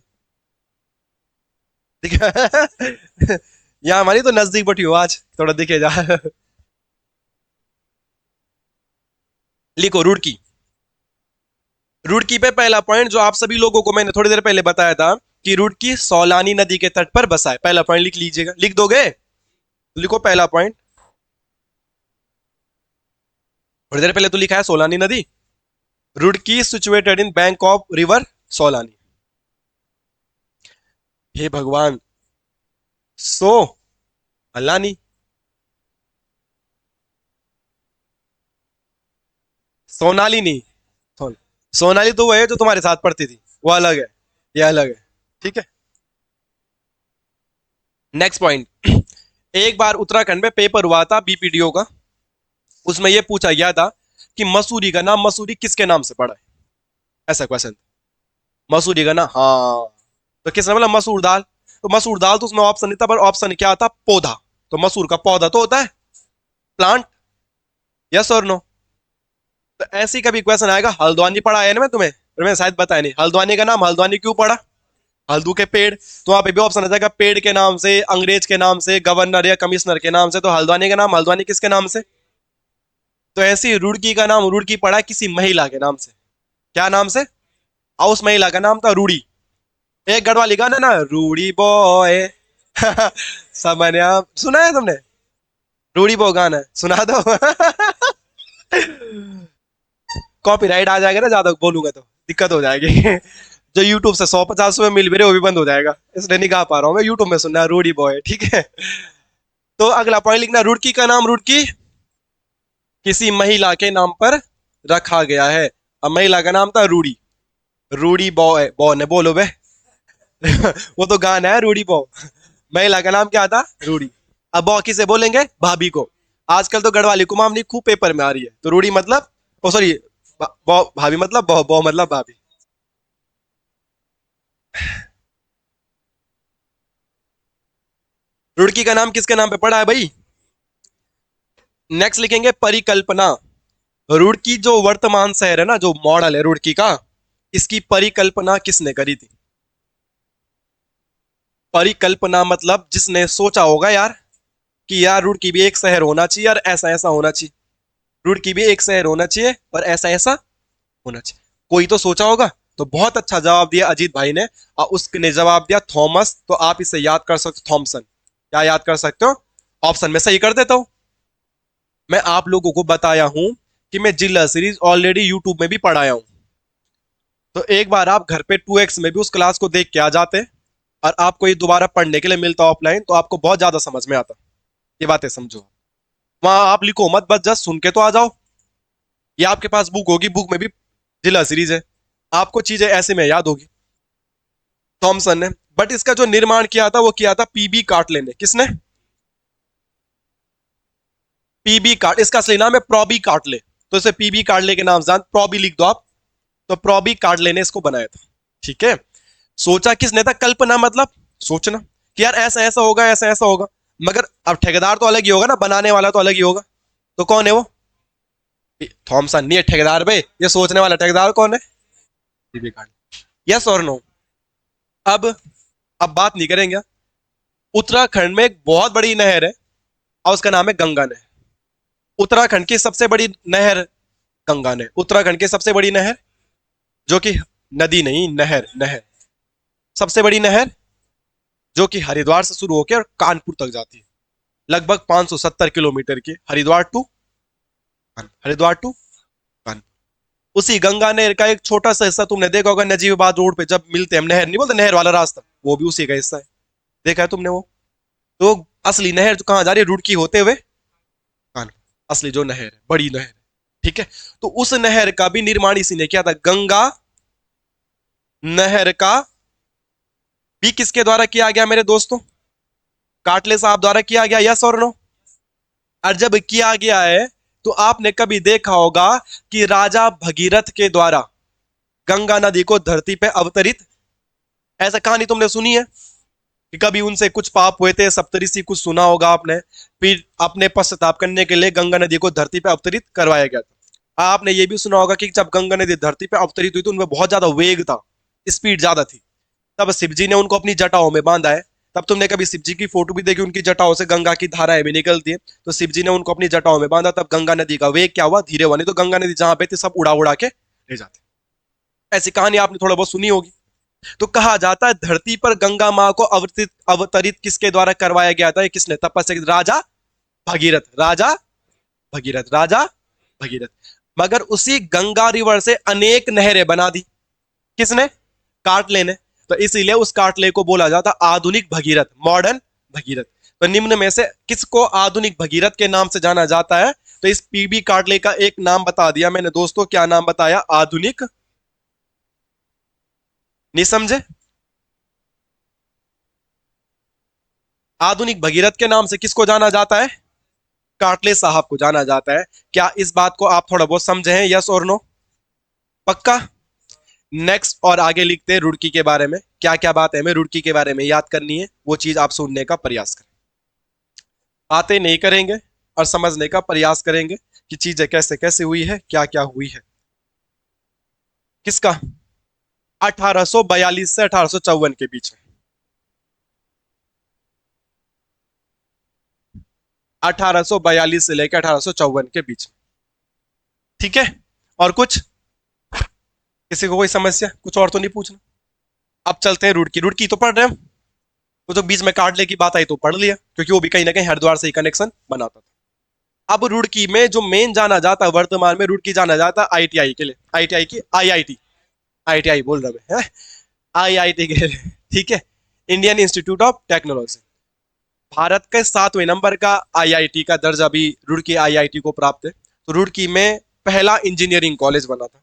ठीक है यहाँ हमारी तो नजदीक बैठी हो आज, थोड़ा दिखे जा लिखो रुड़की। रुड़की पे पहला पॉइंट जो आप सभी लोगों को मैंने थोड़ी देर पहले बताया था कि रुड़की सौलानी नदी के तट पर बसा है, पहला पॉइंट लिख लीजिएगा, लिख दोगे, तो लिखो पहला पॉइंट। थोड़ी देर पहले तो लिखा है सोलानी नदी, Roorkee situated in bank of river Solani. हे भगवान, सो अलानी, सोनाली नहीं, सोनाली तो वो है जो तुम्हारे साथ पढ़ती थी, वो अलग है, ये अलग है, ठीक है। नेक्स्ट पॉइंट, एक बार उत्तराखंड में पेपर हुआ था बीपीडीओ का, उसमें यह पूछा गया था कि मसूरी का नाम मसूरी किसके नाम से पड़ा है, ऐसा क्वेश्चन। मसूरी का नाम, हाँ, तो किसने बोला मसूर दाल, तो मसूर दाल तो उसमें ऑप्शन नहीं था, पर ऑप्शन क्या था, पौधा। तो मसूर का पौधा तो होता है प्लांट, यस और नो। तो ऐसी कभी क्वेश्चन आएगा, हल्द्वानी पढ़ा है ना मैं तुम्हें, और मैंने शायद बताया नहीं, हल्द्वानी का नाम हल्द्वानी क्यों पड़ा, हल्दू के पेड़, तो वहां पे भी ऑप्शन आ जाएगा पेड़ के नाम से, अंग्रेज के नाम से, गवर्नर या कमिश्नर के नाम से। तो हल्द्वानी का नाम हल्द्वानी किसके नाम से, तो ऐसी रुड़की का नाम रुड़की पड़ा किसी महिला के नाम से, क्या नाम से, और उस महिला का नाम था रूड़ी। एक गढ़वाली गाना ना, रूड़ी बॉय समन्या, सुना है तुमने, रूड़ी बॉय गाना है, सुना दो कॉपीराइट आ जाएगा ना, ज्यादा बोलूंगा तो दिक्कत हो जाएगी जो यूट्यूब से 150 में मिल भी रहे वो भी बंद हो जाएगा, इसलिए नहीं गा पा रहा हूँ मैं, यूट्यूब में सुनना है रूडी बॉय, ठीक है। तो अगला पॉइंट लिखना, रुड़की का नाम रुड़की किसी महिला के नाम पर रखा गया है। अब महिला का नाम था रूडी, रूडी बॉय, बॉय ने बोलो बे वो तो गाना है रूडी बॉय, महिला का नाम क्या था, रूडी। अब बॉ किसे बोलेंगे, भाभी को। आजकल तो गढ़वाली कुमामनी खूब पेपर में आ रही है, तो रूडी मतलब, ओ सॉरी, बॉ भाभी मतलब बॉ, बॉ मतलब भाभी। रुड़की का नाम किसके नाम पे पड़ा है भाई? नेक्स्ट लिखेंगे परिकल्पना। रुड़की जो वर्तमान शहर है ना, जो मॉडल है रुड़की का, इसकी परिकल्पना किसने करी थी? परिकल्पना मतलब जिसने सोचा होगा यार कि यार रुड़की भी एक शहर होना चाहिए, यार ऐसा ऐसा होना चाहिए, रुड़की भी एक शहर होना चाहिए और ऐसा ऐसा होना चाहिए, कोई तो सोचा होगा। तो बहुत अच्छा जवाब दिया अजीत भाई ने, और उसने जवाब दिया थॉमस। तो आप इसे याद कर सकते हो, थॉमसन। क्या याद कर सकते हो? ऑप्शन में सही कर देता हूं। मैं आप लोगों को बताया हूं कि मैं जिला सीरीज ऑलरेडी यूट्यूब में भी पढ़ाया हूं, तो एक बार आप घर पे 2x में भी उस क्लास को देख के आ जाते, और आपको ये दोबारा पढ़ने के लिए मिलता ऑफलाइन, तो आपको बहुत ज्यादा समझ में आता। ये बातें समझो। वहां आप लिखो मत, बस जस्ट सुन के तो आ जाओ। ये आपके पास बुक होगी, बुक में भी जिला सीरीज है, आपको चीजें ऐसे में याद होगी। थॉमसन ने, बट इसका जो निर्माण किया था वो किया था पीबी कार्टले ने। किसने? पीबी कार्ट, इसका असली नाम है प्रॉबी कार्टले, तो इसे पीबी कार्टले के नाम से प्रॉबी लिख दो आप। तो प्रॉबी कार्टले ने इसको बनाया था। ठीक है। सोचा किसने था? कल्पना मतलब सोचना कि यार ऐसा ऐसा होगा, ऐसा ऐसा होगा। मगर अब ठेकेदार तो अलग ही होगा ना, बनाने वाला तो अलग ही होगा। तो कौन है वो? थॉमसन नहीं है ठेकेदार भाई, ये सोचने वाला ठेकेदार कौन है? पीबी कार्टले। यस और नो? अब अब बात नहीं करेंगे। उत्तराखंड में एक बहुत बड़ी नहर है और उसका नाम है गंगा नहर। उत्तराखंड की सबसे बड़ी नहर गंगा नहर। उत्तराखंड की सबसे बड़ी नहर, जो कि नदी नहीं, नहर, नहर, सबसे बड़ी नहर, जो कि हरिद्वार से शुरू होकर कानपुर तक जाती है। लगभग 570 किलोमीटर की, हरिद्वार टू कानपुर, हरिद्वार टू कानपुर। उसी गंगा नहर का एक छोटा सा हिस्सा तुमने देखा होगा नजीबाबाद रोड पे, जब मिलते हैं हम, नहर नहीं बोलते, नहर वाला रास्ता, वो भी उसी का हिस्सा है। देखा है तुमने वो? तो असली नहर जो कहां जा रही है? रुड़की होते हुए कानपुर, असली जो नहर है, बड़ी नहर। ठीक है। तो उस नहर का भी निर्माण इसी ने किया था। गंगा नहर का भी किसके द्वारा किया गया मेरे दोस्तों? काटले साहब द्वारा किया गया। यस और नो? और जब किया गया है तो आपने कभी देखा होगा कि राजा भगीरथ के द्वारा गंगा नदी को धरती पे अवतरित, ऐसा कहानी तुमने सुनी है कि कभी उनसे कुछ पाप हुए थे, सप्तऋषि, कुछ सुना होगा आपने, फिर अपने पश्चाताप करने के लिए गंगा नदी को धरती पे अवतरित करवाया गया था। आपने ये भी सुना होगा कि जब गंगा नदी धरती पे अवतरित हुई तो उनमें बहुत ज्यादा वेग था, स्पीड ज्यादा थी। तब शिव जी ने उनको अपनी जटाओं में बांधा है। तब तुमने कभी शिव जी की फोटो भी देखी, उनकी जटाओं से गंगा की धाराएं भी निकलती है। तो शिव जी ने उनको अपनी जटाओं में बांधा, तब गंगा नदी का वेग क्या हुआ? धीरे हुआ। नहीं तो गंगा नदी जहां पे थी सब उड़ा उड़ा के ले जाते। ऐसी कहानी आपने थोड़ा बहुत सुनी होगी। तो कहा जाता है धरती पर गंगा मां को अवतरित अवतरित किसके द्वारा करवाया गया था? किसने? तपस्या, राजा भगीरथ। राजा भगीरथ, राजा भगीरथ। मगर उसी गंगा रिवर से अनेक नहरें बना दी। किसने? कार्टले ने। तो इसीलिए उस कार्टले को बोला जाता आधुनिक भगीरथ, मॉडर्न भगीरथ। तो निम्न में से किसको आधुनिक भगीरथ के नाम से जाना जाता है? तो इस पीबी कार्टले का एक नाम बता दिया मैंने दोस्तों। क्या नाम बताया? आधुनिक। नहीं समझे? आधुनिक भगीरथ के नाम से किसको जाना जाता है? कार्टले साहब को जाना जाता है। क्या इस बात को आप थोड़ा बहुत समझे हैं? यस और नो? पक्का? नेक्स्ट और आगे लिखते हैं रुड़की के बारे में। क्या क्या बात है हमें रुड़की के बारे में याद करनी है, वो चीज आप सुनने का प्रयास करें। बातें नहीं करेंगे और समझने का प्रयास करेंगे कि चीजें कैसे कैसे हुई है, क्या क्या हुई है। किसका? 1842 से 1854 के बीच में। 1842 से लेकर 1854 के बीच में। ठीक है। और कुछ किसी को कोई समस्या? कुछ और तो नहीं पूछना? अब चलते हैं रुड़की। रुड़की तो पढ़ रहे हैं हम, वो तो बीच में कार्टले की बात आई तो पढ़ लिया, क्योंकि वो भी कहीं ना कहीं हरिद्वार से ही कनेक्शन बनाता था। अब रुड़की में जो मेन जाना जाता है वर्तमान में, रुड़की जाना जाता है आईटीआई के लिए। आईटीआई की आईआईटी, आईटीआई बोल रहा मैं, आईआईटी के लिए। ठीक है। Indian institute of technology. Bharat के 7वें नंबर का आईआईटी का दर्जा भी रुड़की आईआईटी को प्राप्त है। तो रुड़की में पहला इंजीनियरिंग कॉलेज बना था।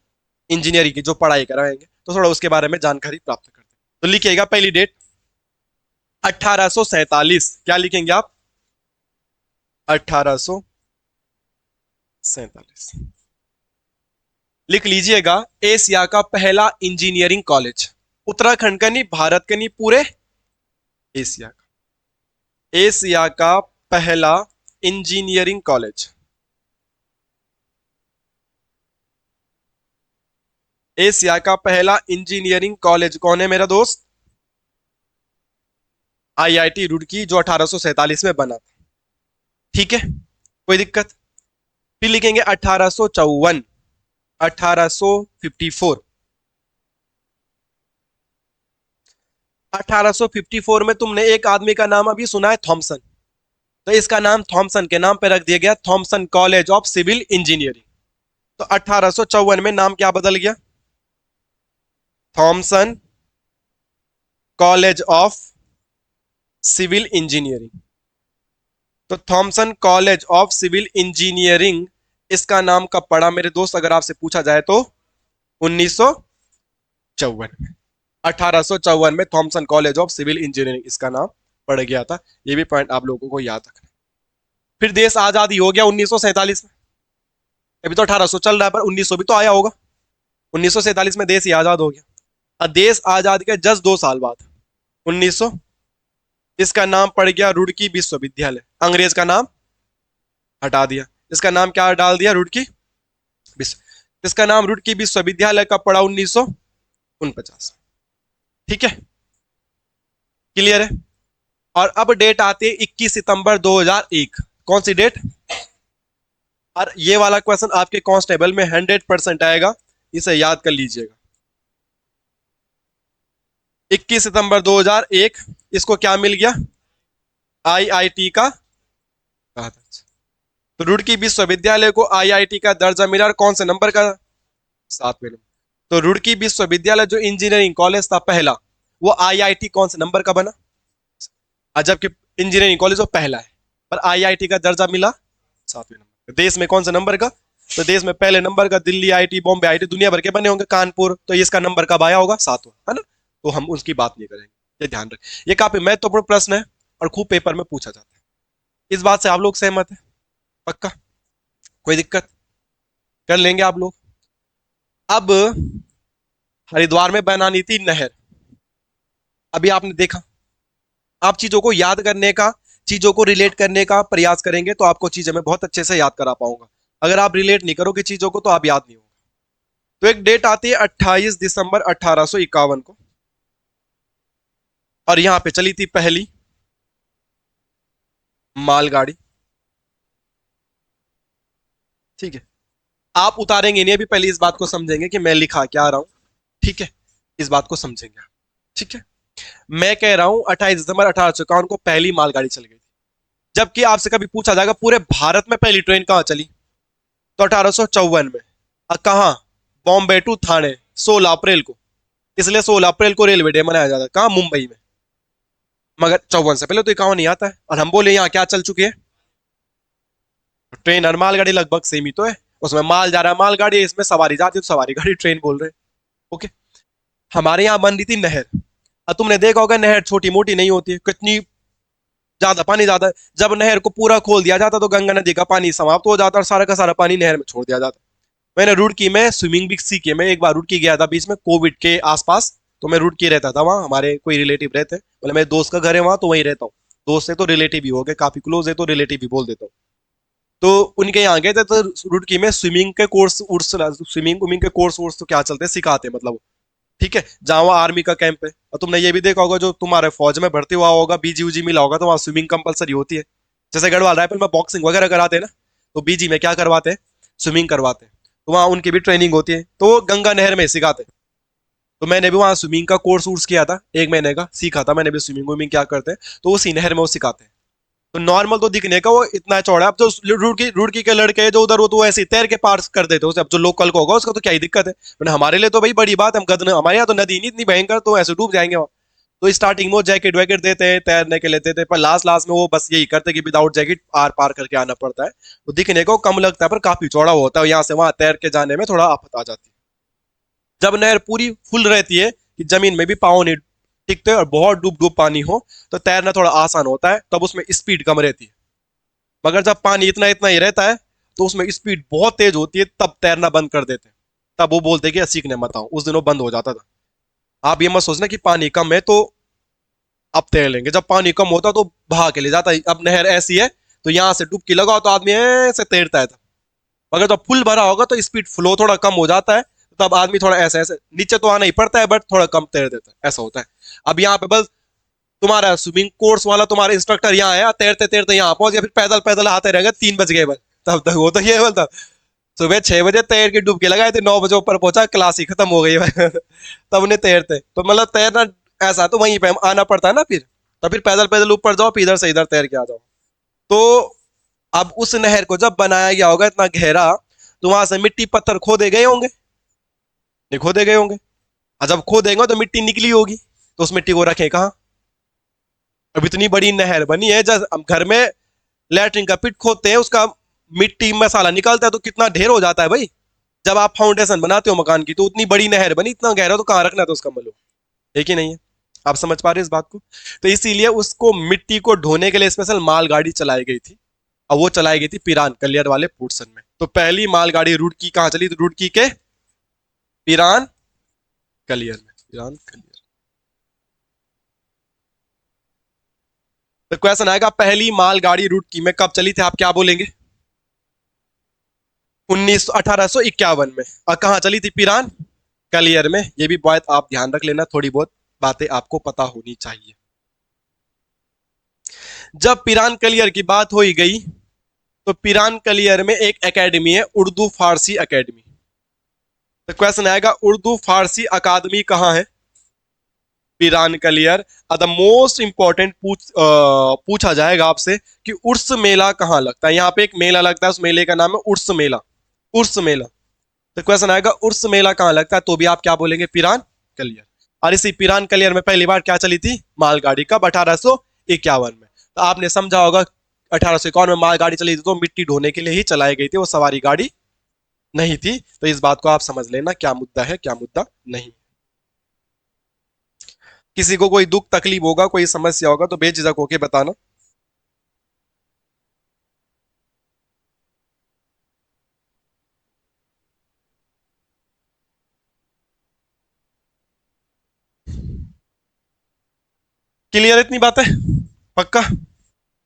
इंजीनियरिंग की जो पढ़ाई कराएंगे, तो थोड़ा उसके बारे में जानकारी प्राप्त करते हैं। तो लिखिएगा पहली डेट 1847। क्या लिखेंगे आप? 1847 लिख लीजिएगा। एशिया का पहला इंजीनियरिंग कॉलेज, उत्तराखंड का नहीं, भारत का नहीं, पूरे एशिया का। एशिया का पहला इंजीनियरिंग कॉलेज। एशिया का पहला इंजीनियरिंग कॉलेज कौन है मेरा दोस्त? आईआईटी रुड़की, जो 1847 में बना था। ठीक है, कोई दिक्कत? फिर लिखेंगे 1854, 1854। 1854 में तुमने एक आदमी का नाम अभी सुना है, थॉमसन। तो इसका नाम थॉमसन के नाम पे रख दिया गया, Thomson college of civil engineering. तो 1854 में नाम क्या बदल गया? Thomson college of civil engineering. तो Thomson college of civil engineering, इसका नाम कब पड़ा मेरे दोस्त, अगर आपसे पूछा जाए तो 1954 में। 1854 में Thomson college of civil engineering इसका नाम पड़ गया था। ये भी पॉइंट आप लोगों को याद रखना। फिर देश आजादी हो गया 1947 में। अभी तो 1800 चल रहा है, पर 1900 भी तो आया होगा। 1947 में देश ही आजाद हो गया। और देश आजाद के जस्ट 2 साल बाद 1900, इसका नाम पड़ गया रुड़की विश्वविद्यालय। अंग्रेज का नाम हटा दिया, इसका नाम क्या डाल दिया? रुड़की विश्व। इसका नाम रुड़की विश्वविद्यालय का पड़ा 1949। ठीक है, क्लियर है? और अब डेट आती है 21 सितंबर 2001। कौन सी डेट? और ये वाला क्वेश्चन आपके कांस्टेबल में 100% आएगा, इसे याद कर लीजिएगा। 21 सितंबर 2001 इसको क्या मिल गया? आईआईटी का। तो रुड़की विश्वविद्यालय को आईआईटी का दर्जा मिला, और कौन से नंबर का? 7वें नंबर। तो रुड़की विश्वविद्यालय जो इंजीनियरिंग कॉलेज था पहला, वो आईआईटी कौन से नंबर का बना? जबकि इंजीनियरिंग कॉलेज वो पहला है, पर आईआईटी का दर्जा मिला 7वें नंबर। देश में कौन से नंबर का? तो देश में पहले नंबर का दिल्ली आईटी, बॉम्बे आईटी, दुनिया भर के बने होंगे, कानपुर, तो इसका नंबर कब आया होगा? 7वां, है ना? तो हम उसकी बात नहीं करेंगे, ये ध्यान रखें। ये काफी महत्वपूर्ण प्रश्न है और खूब पेपर में पूछा जाता है। इस बात से आप लोग सहमत है? पक्का? कोई दिक्कत? कर लेंगे आप लोग। अब हरिद्वार में बनानी थी नहर। अभी आपने देखा, आप चीजों को याद करने का, चीजों को रिलेट करने का प्रयास करेंगे तो आपको चीजें मैं बहुत अच्छे से याद करा पाऊंगा। अगर आप रिलेट नहीं करोगे चीजों को तो आप याद नहीं होगा। तो एक डेट आती है 28 दिसंबर 1851 को, और यहां पे चली थी पहली मालगाड़ी। ठीक है, आप उतारेंगे नहीं, अभी पहले इस बात को समझेंगे कि मैं लिखा क्या रहा हूं। ठीक है, इस बात को समझेंगे। ठीक है, मैं कह रहा हूं 28 दिसंबर 1851 को पहली मालगाड़ी चल गई थी। जबकि आपसे कभी पूछा जाएगा पूरे भारत में पहली ट्रेन कहां चली, तो 1854 में। कहा? बॉम्बे टू थाने, 16 अप्रैल को। इसलिए 16 अप्रैल को रेलवे डे मनाया जाता है। कहा? मुंबई में। मगर 54 से पहले तो 51 नहीं आता है। और हम बोले यहाँ क्या चल चुके हैं? ट्रेन और मालगाड़ी लगभग सेम ही तो है। उसमें माल जा रहा है मालगाड़ी, इसमें सवारी जाती है तो सवारी गाड़ी ट्रेन बोल रहे हैं। ओके, हमारे यहाँ बन रही थी नहर। अब तुमने देखा होगा नहर छोटी मोटी नहीं होती है, कितनी ज्यादा पानी ज्यादा है। जब नहर को पूरा खोल दिया जाता तो गंगा नदी का पानी समाप्त हो जाता और सारा का सारा पानी नहर में छोड़ दिया जाता। मैंने रुड़की में स्विमिंग भी सीखी है। मैं एक बार रुड़की गया था बीच में कोविड के आसपास, तो मैं रुड़की रहता था। वहाँ हमारे कोई रिलेटिव रहते, मतलब मेरे दोस्त का घर है वहां, तो वहीं रहता हूँ। दोस्त है तो रिलेटिव भी हो गए, काफी क्लोज है तो रिलेटिव भी बोल देता हूँ। तो उनके यहाँ गए थे, तो रुड़की में स्विमिंग के कोर्स, स्विमिंग उमिंग के कोर्स वोर्स तो क्या चलते हैं, सिखाते हैं मतलब। ठीक है, जहाँ वहाँ आर्मी का कैंप है। और तुमने ये भी देखा होगा जो तुम्हारे फौज में भर्ती हुआ होगा, बीजी उजी मिला होगा, तो वहाँ स्विमिंग कंपलसरी होती है। जैसे गढ़वाल रायफल में बॉक्सिंग वगैरह कराते हैं ना, तो बीजी में क्या करवाते हैं? स्विमिंग करवाते हैं। तो वहाँ उनकी भी ट्रेनिंग होती है, तो वो गंगा नहर में सिखाते हैं। तो मैंने भी वहाँ स्विमिंग का कोर्स वोर्स किया था, 1 महीने का सीखा था मैंने भी। स्विमिंग विमिंग क्या करते हैं तो उसी नहर में वो सिखाते हैं। तो नॉर्मल तो दिखने का वो इतना चौड़ा है। अब जो रुड़की के लड़के हैं जो उधर, वो तो ऐसे ही तैर के पार कर देते हैं। अब जो लोकल को होगा उसका तो क्या ही दिक्कत है, पर हमारे लिए तो भाई बड़ी बात है। हम गदन, हमारे यहाँ तो नदी नहीं इतनी भयंकर, तो ऐसे डूब जाएंगे वहाँ। तो स्टार्टिंग में वो जैकेट वैकेट देते हैं, तैरने के लिए देते हैं, पर लास्ट लास्ट में वो बस यही करते हैं कि विदाउट जैकेट आर पार करके आना पड़ता है। तो दिखने को कम लगता है पर काफी चौड़ा होता है, यहाँ से वहां तैर के जाने में थोड़ा आफत आ जाती है। जब नहर पूरी फुल रहती है कि जमीन में भी पाँव नहीं टिकते और बहुत डूब डूब पानी हो, तो तैरना थोड़ा आसान होता है, तब उसमें स्पीड कम रहती है। मगर जब पानी इतना इतना ही रहता है तो उसमें स्पीड बहुत तेज होती है, तब तैरना बंद कर देते हैं। तब वो बोलते हैं कि सीखने मत आओ। उस दिन वो बंद हो जाता था। आप ये मत सोचना कि पानी कम है तो अब तैर लेंगे। जब पानी कम होता तो बहा के ले जाता है। अब नहर ऐसी है तो यहां से डुबकी लगाओ तो आदमी ऐसे तैरता है। अगर तो फुल भरा होगा तो स्पीड फ्लो थोड़ा कम हो जाता है, तब आदमी थोड़ा ऐसे ऐसे नीचे तो आना ही पड़ता है, बट थोड़ा कम तैर देता है, ऐसा होता है। अब यहाँ पे बस तुम्हारा स्विमिंग कोर्स वाला तुम्हारा इंस्ट्रक्टर यहाँ आया, तैरते तैरते यहाँ पहुंच गया, फिर पैदल पैदल आते रहेगा, 3 बज गए बस। तब तक वो तो ये बोलता सुबह 6 बजे तैर के डुबकी लगाए थे, 9 बजे ऊपर पहुंचा, क्लास ही खत्म हो गई तब उन्हें तैरते तो मतलब तैरना ऐसा तो वहीं पे आना पड़ता है ना फिर। तो फिर पैदल पैदल ऊपर जाओ, फिर इधर से इधर तैर के आ जाओ। तो अब उस नहर को जब बनाया गया होगा इतना गहरा, तो वहां से मिट्टी पत्थर खोदे गए होंगे, नहीं खोदे गए होंगे। और जब खोदेंगे तो मिट्टी निकली होगी, तो उस मिट्टी को रखें कहाँ? अब इतनी बड़ी नहर बनी है, जब हम घर में लैट्रिन का पिट खोदते हैं, उसका मिट्टी मसाला निकालता है तो कितना ढेर हो जाता है भाई। जब आप फाउंडेशन बनाते हो मकान की, तो उतनी बड़ी नहर बनी, इतना गहरा, तो कहाँ रखना था उसका मतलब, है कि नहीं है? आप समझ पा रहे इस बात को? तो इसीलिए उसको मिट्टी को ढोने के लिए स्पेशल मालगाड़ी चलाई गई थी, और वो चलाई गई थी पिरान कलियर वाले पोर्शन में। तो पहली मालगाड़ी रुड़की कहाँ चली थी? रुड़की के पिरान कलियर में, पिरान कलियर। तो क्वेश्चन आएगा, पहली मालगाड़ी रुड़की में कब चली थी? आप क्या बोलेंगे? 1851 में। और कहाँ चली थी? पिरान कलियर में। ये भी बात आप ध्यान रख लेना, थोड़ी बहुत बातें आपको पता होनी चाहिए। जब पिरान कलियर की बात हो ही गई, तो पिरान कलियर में एक एकेडमी है, उर्दू फारसी एकेडमी। तो क्वेश्चन आएगा, उर्दू फारसी अकादमी कहाँ है? Piran Kaliyar. The most important पूछा जाएगा आपसे कि उर्स मेला कहाँ लगता है? यहाँ पे एक मेला लगता है, उस मेले का नाम है उर्स मेला। उर्स मेला। तो क्वेश्चन आएगा, उर्स मेला कहाँ लगता है? तो भी आप क्या बोलेंगे? पिरान कलियर। और इसी पिरान कलियर में पहली बार क्या चली थी? मालगाड़ी। कब? 1851 में। तो आपने समझा होगा 1851 में मालगाड़ी चली थी तो मिट्टी ढोने के लिए ही चलाई गई थी, वो सवारी गाड़ी नहीं थी। तो इस बात को आप समझ लेना, क्या मुद्दा है क्या मुद्दा नहीं। किसी को कोई दुख तकलीफ होगा, कोई समस्या होगा, तो बेझिझक होके बताना। क्लियर इतनी बात है? पक्का?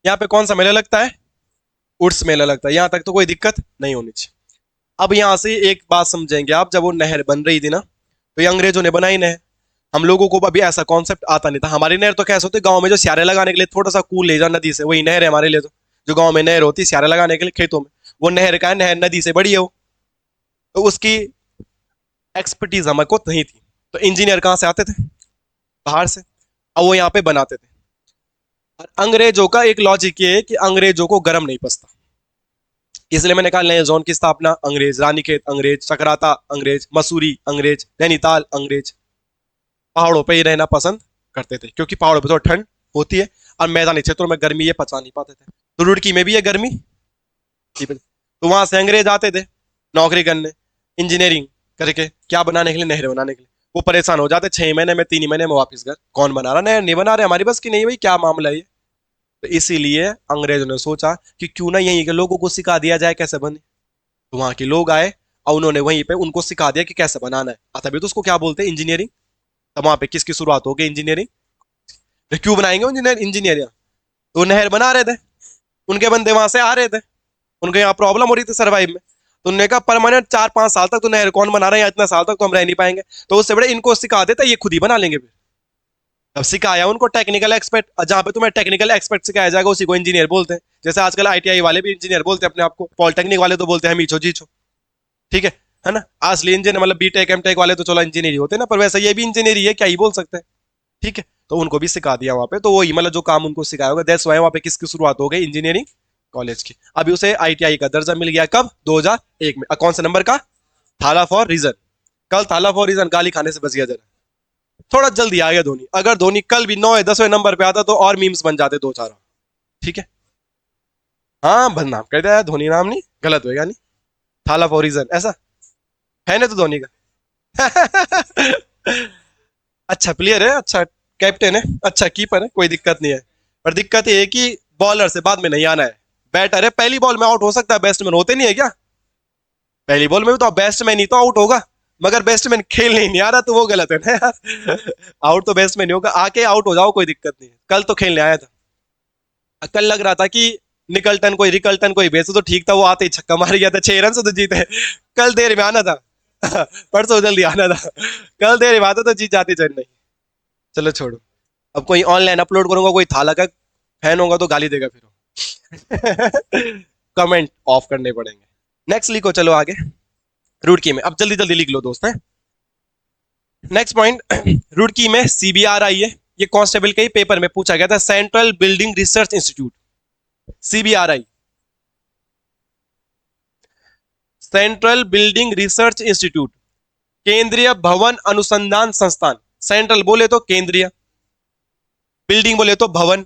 यहाँ पे कौन सा मेला लगता है? उर्स मेला लगता है। यहां तक तो कोई दिक्कत नहीं होनी चाहिए। अब यहां से एक बात समझेंगे आप, जब वो नहर बन रही थी ना, तो ये अंग्रेजों ने बनाई नहर। हम लोगों को अभी ऐसा कॉन्सेप्ट आता नहीं था। हमारी नहर तो कैसे होती, गांव में जो स्यारे लगाने के लिए थोड़ा सा कूल ले जाओ नदी से, वही नहर है हमारे लिए। तो जो गांव में नहर होती है स्यारे लगाने के लिए खेतों में, वो नहर का है, नहर नदी से बड़ी है वो। तो उसकी एक्सपर्टीज हमको नहीं थी। तो इंजीनियर कहाँ से आते थे? बाहर से। और वो यहाँ पे बनाते थे। और अंग्रेजों का एक लॉजिक ये है कि अंग्रेजों को गर्म नहीं पसता, इसलिए मैंने कहा नए जोन की स्थापना अंग्रेज, रानीखेत अंग्रेज, चक्राता अंग्रेज, मसूरी अंग्रेज, नैनीताल अंग्रेज। पहाड़ों पे ही रहना पसंद करते थे, क्योंकि पहाड़ों पे तो ठंड होती है, और मैदानी क्षेत्रों में गर्मी ये पचा नहीं पाते थे। तो रुड़की में भी है गर्मी, तो वहां से अंग्रेज आते थे नौकरी करने, इंजीनियरिंग करके, क्या बनाने के लिए? नहर बनाने के लिए। वो परेशान हो जाते, 6 महीने में 3 महीने में वापिस घर। कौन बना रहा नहर? नहीं बना रहे, हमारी बस की नहीं भाई, क्या मामला है ये? तो इसीलिए अंग्रेजों ने सोचा कि क्यों ना यहीं के लोगों को सिखा दिया जाए कैसे बने। तो वहां के लोग आए और उन्होंने वहीं पे उनको सिखा दिया कि कैसे बनाना है। तभी तो उसको क्या बोलते हैं? इंजीनियरिंग। तब वहां पे किसकी शुरुआत हो गई? इंजीनियरिंग। तो क्यों बनाएंगे इंजीनियर? इंजीनियर यहाँ तो नहर बना रहे थे, उनके बंदे वहां से आ रहे थे, उनके यहाँ प्रॉब्लम हो रही थी सर्वाइव में। तो उन्होंने कहा परमानेंट 4-5 साल तक तो नहर कौन बना रहा है, इतना साल तक तो हम रह नहीं पाएंगे, तो उससे बड़े इनको सिखा देता, ये खुद ही बना लेंगे फिर। अब सिखाया उनको टेक्निकल एक्सपर्ट, जहां पे तुम्हें टेक्निकल एक्सपर्ट सिखाया जाएगा उसी को इंजीनियर बोलते हैं। जैसे आजकल आईटीआई वाले भी इंजीनियर बोलते हैं अपने आप को, पॉलिटेक्निक वाले तो बोलते हैं हम ईचो जीचो, ठीक है ना? असली इंजीनियर मतलब बीटेक एमटेक वाले तो चलो इंजीनियर ही होते हैं ना, पर वैसे ये भी इंजीनियर ही है, क्या ही बोल सकते हैं, ठीक है? तो उनको भी सिखा दिया वहां पे, तो वही मतलब जो काम उनको सिखाया होगा, दैट्स व्हाई वहां पे किसकी शुरुआत हो गई? इंजीनियरिंग कॉलेज की। अभी उसे आईटीआई का दर्जा मिल गया, कब? 2001 में। कौन से नंबर का? थाला फॉर रीजन। कल थाला फॉर रीजन गाली खाने से बच गया जरा, थोड़ा जल्दी आ गया धोनी। अगर धोनी कल भी 9 10वें नंबर पे आता तो और मीम्स बन जाते 2-4, ठीक है? हाँ बदनाम कर दिया धोनी, नाम नहीं गलत होगा नहीं, थाला फॉर रीजन ऐसा है ना तो धोनी का। अच्छा प्लेयर है, अच्छा कैप्टन है, अच्छा कीपर है, कोई दिक्कत नहीं है। पर दिक्कत ये है कि बॉलर से बाद में नहीं आना है। बैटर है, पहली बॉल में आउट हो सकता है, बैट्समैन होते नहीं है क्या? पहली बॉल में भी तो बैट्समैन ही तो आउट होगा, मगर बैट्समैन खेलने नहीं आ रहा, तो वो गलत है ना यार। आउट तो बैट्समैन ही होगा, आके आउट हो जाओ कोई दिक्कत नहीं है। कल तो खेलने आया था, कल लग रहा था कि निकल्टन कोई रिकल्टन कोई भेज तो ठीक था, वो आते ही छक्का मार गया था, 6 रन से तो जीते। कल देर में आना था। परसों जल्दी आना था, कल देर में आता तो जीत जाती चेन्नई। चलो छोड़ो, अब कोई ऑनलाइन अपलोड करूंगा, कोई थाला का फैन होगा तो गाली देगा फिर। कमेंट ऑफ करने पड़ेंगे। नेक्स्ट लिखो, चलो आगे। रुड़की में अब जल्दी जल्दी लिख लो दोस्त है। नेक्स्ट पॉइंट, रुड़की में सीबीआर आई है, ये कांस्टेबल के ही पेपर में पूछा गया था, central building research institute, CBRI, central building research institute, केंद्रीय भवन अनुसंधान संस्थान। सेंट्रल बोले तो केंद्रीय, बिल्डिंग बोले तो भवन,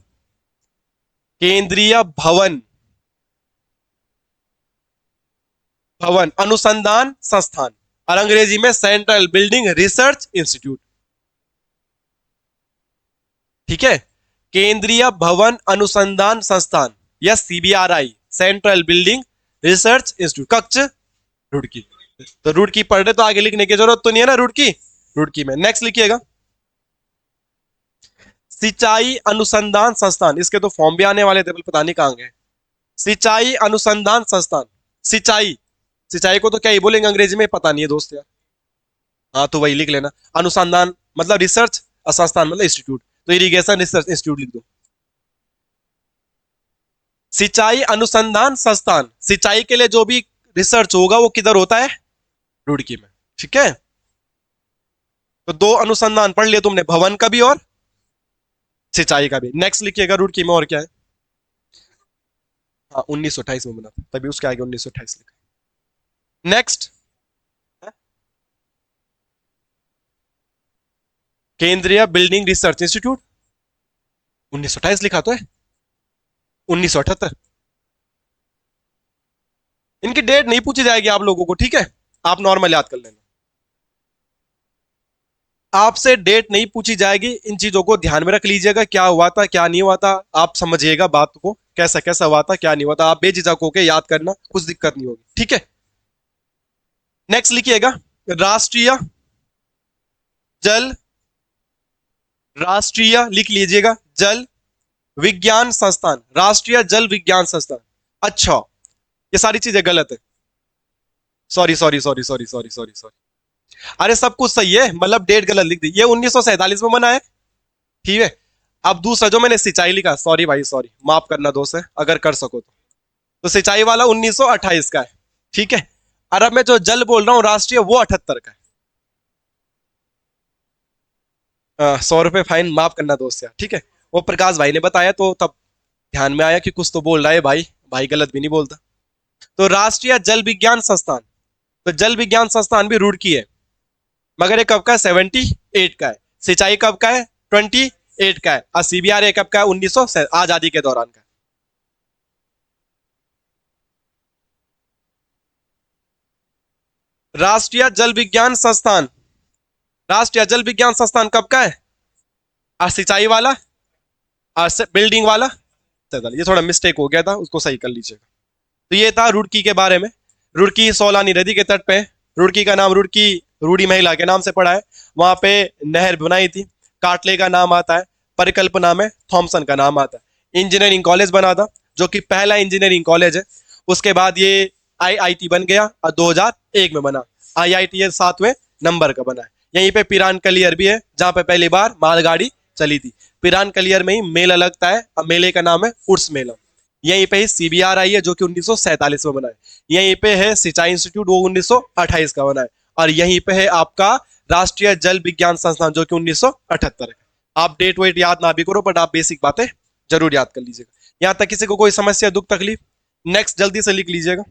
केंद्रीय भवन, भवन अनुसंधान संस्थान, और अंग्रेजी में सेंट्रल बिल्डिंग रिसर्च इंस्टीट्यूट। ठीक है, केंद्रीय भवन अनुसंधान संस्थान या CBRI, central building research institute, कक्ष रुड़की। तो रुड़की पढ़ रहे तो आगे लिखने की जरूरत तो नहीं है ना, रुड़की, रुड़की में। नेक्स्ट लिखिएगा, सिंचाई अनुसंधान संस्थान, इसके तो फॉर्म भी आने वाले थे, पता नहीं कहां गए। सिंचाई अनुसंधान संस्थान, सिंचाई, सिंचाई को तो क्या ही बोलेंगे अंग्रेजी में, पता नहीं है दोस्त यार। हाँ तो वही लिख लेना, अनुसंधान मतलब रिसर्च, और संस्थान मतलब इंस्टीट्यूट, तो इरिगेशन रिसर्च इंस्टीट्यूट लिख दो। सिंचाई अनुसंधान संस्थान, सिंचाई के लिए जो भी रिसर्च होगा वो किधर होता है, रुड़की में। ठीक है, तो दो अनुसंधान पढ़ लिया तुमने, भवन का भी और सिंचाई का भी। नेक्स्ट लिखिएगा, रुड़की में और क्या है। हाँ 1928 में बना था, तभी उसके आगे 1928 लिखा। नेक्स्ट, केंद्रीय बिल्डिंग रिसर्च इंस्टीट्यूट, 1928 लिखा तो है, 1978। इनकी डेट नहीं पूछी जाएगी आप लोगों को, ठीक है, आप नॉर्मल याद कर लेना, आपसे डेट नहीं पूछी जाएगी। इन चीजों को ध्यान में रख लीजिएगा, क्या हुआ था क्या नहीं हुआ था, आप समझिएगा बात को, कैसा कैसा हुआ था क्या नहीं हुआ था, आप बेझिझक होकर याद करना, कुछ दिक्कत नहीं होगी, ठीक है। नेक्स्ट लिखिएगा, राष्ट्रीय जल, राष्ट्रीय लिख लीजिएगा, जल विज्ञान संस्थान, राष्ट्रीय जल विज्ञान संस्थान। अच्छा, ये सारी चीजें गलत है, sorry sorry sorry sorry sorry sorry sorry. अरे सब कुछ सही है, मतलब डेट गलत लिख दी, ये 1947 में बना है, ठीक है। अब दूसरा जो मैंने सिंचाई लिखा, सॉरी भाई सॉरी, माफ करना दोस्त है, अगर कर सको तो सिंचाई वाला 1928 का है, ठीक है। और अब मैं जो जल बोल रहा हूं राष्ट्रीय, वो 78 का है। 100 रुपए फाइन, माफ करना दोस्त यार, ठीक है। वो प्रकाश भाई ने बताया तो तब ध्यान में आया कि कुछ तो बोल रहा है भाई, भाई गलत भी नहीं बोलता। तो राष्ट्रीय जल विज्ञान संस्थान, तो जल विज्ञान संस्थान भी रुड़की है, मगर ये कब का है, 78 का है। सिंचाई कब का है, 28 का है। और सीबीआर कब का है, 1900 आजादी के दौरान का। राष्ट्रीय जल विज्ञान संस्थान, राष्ट्रीय जल विज्ञान संस्थान कब का है, और सिंचाई वाला और बिल्डिंग वाला, ये थोड़ा मिस्टेक हो गया था, उसको सही कर लीजिएगा। तो ये था रुड़की के बारे में। रुड़की सोलानी नदी के तट पे, रुड़की का नाम रुड़की रूढ़ी महिला के नाम से पड़ा है, वहां पे नहर बनाई थी, काटले का नाम आता है, परिकल्पना में थॉमसन का नाम आता है। इंजीनियरिंग कॉलेज बना था, जो कि पहला इंजीनियरिंग कॉलेज है। उसके बाद ये आईआईटी बन गया और 2001 में बना। आईआईटी 7वें नंबर का बना है। यहीं पे पिरान कलियर भी है, जहां पे पहली बार मालगाड़ी चली थी। पिरान कलियर में ही मेला लगता है, और मेले का नाम है उर्स मेला। यहीं पे ही सीबीआर आई है, जो कि 1947 में बना है। यहीं पे है सिंचाई इंस्टीट्यूट, वो 1928 का बना है। और यहीं पे है आपका राष्ट्रीय जल विज्ञान संस्थान, जो कि 1978 का। आप डेट वेट याद ना भी करो, बट आप बेसिक बातें जरूर याद कर लीजिएगा। यहां तक किसी को कोई समस्या दुख तकलीफ, नेक्स्ट जल्दी से लिख लीजिएगा।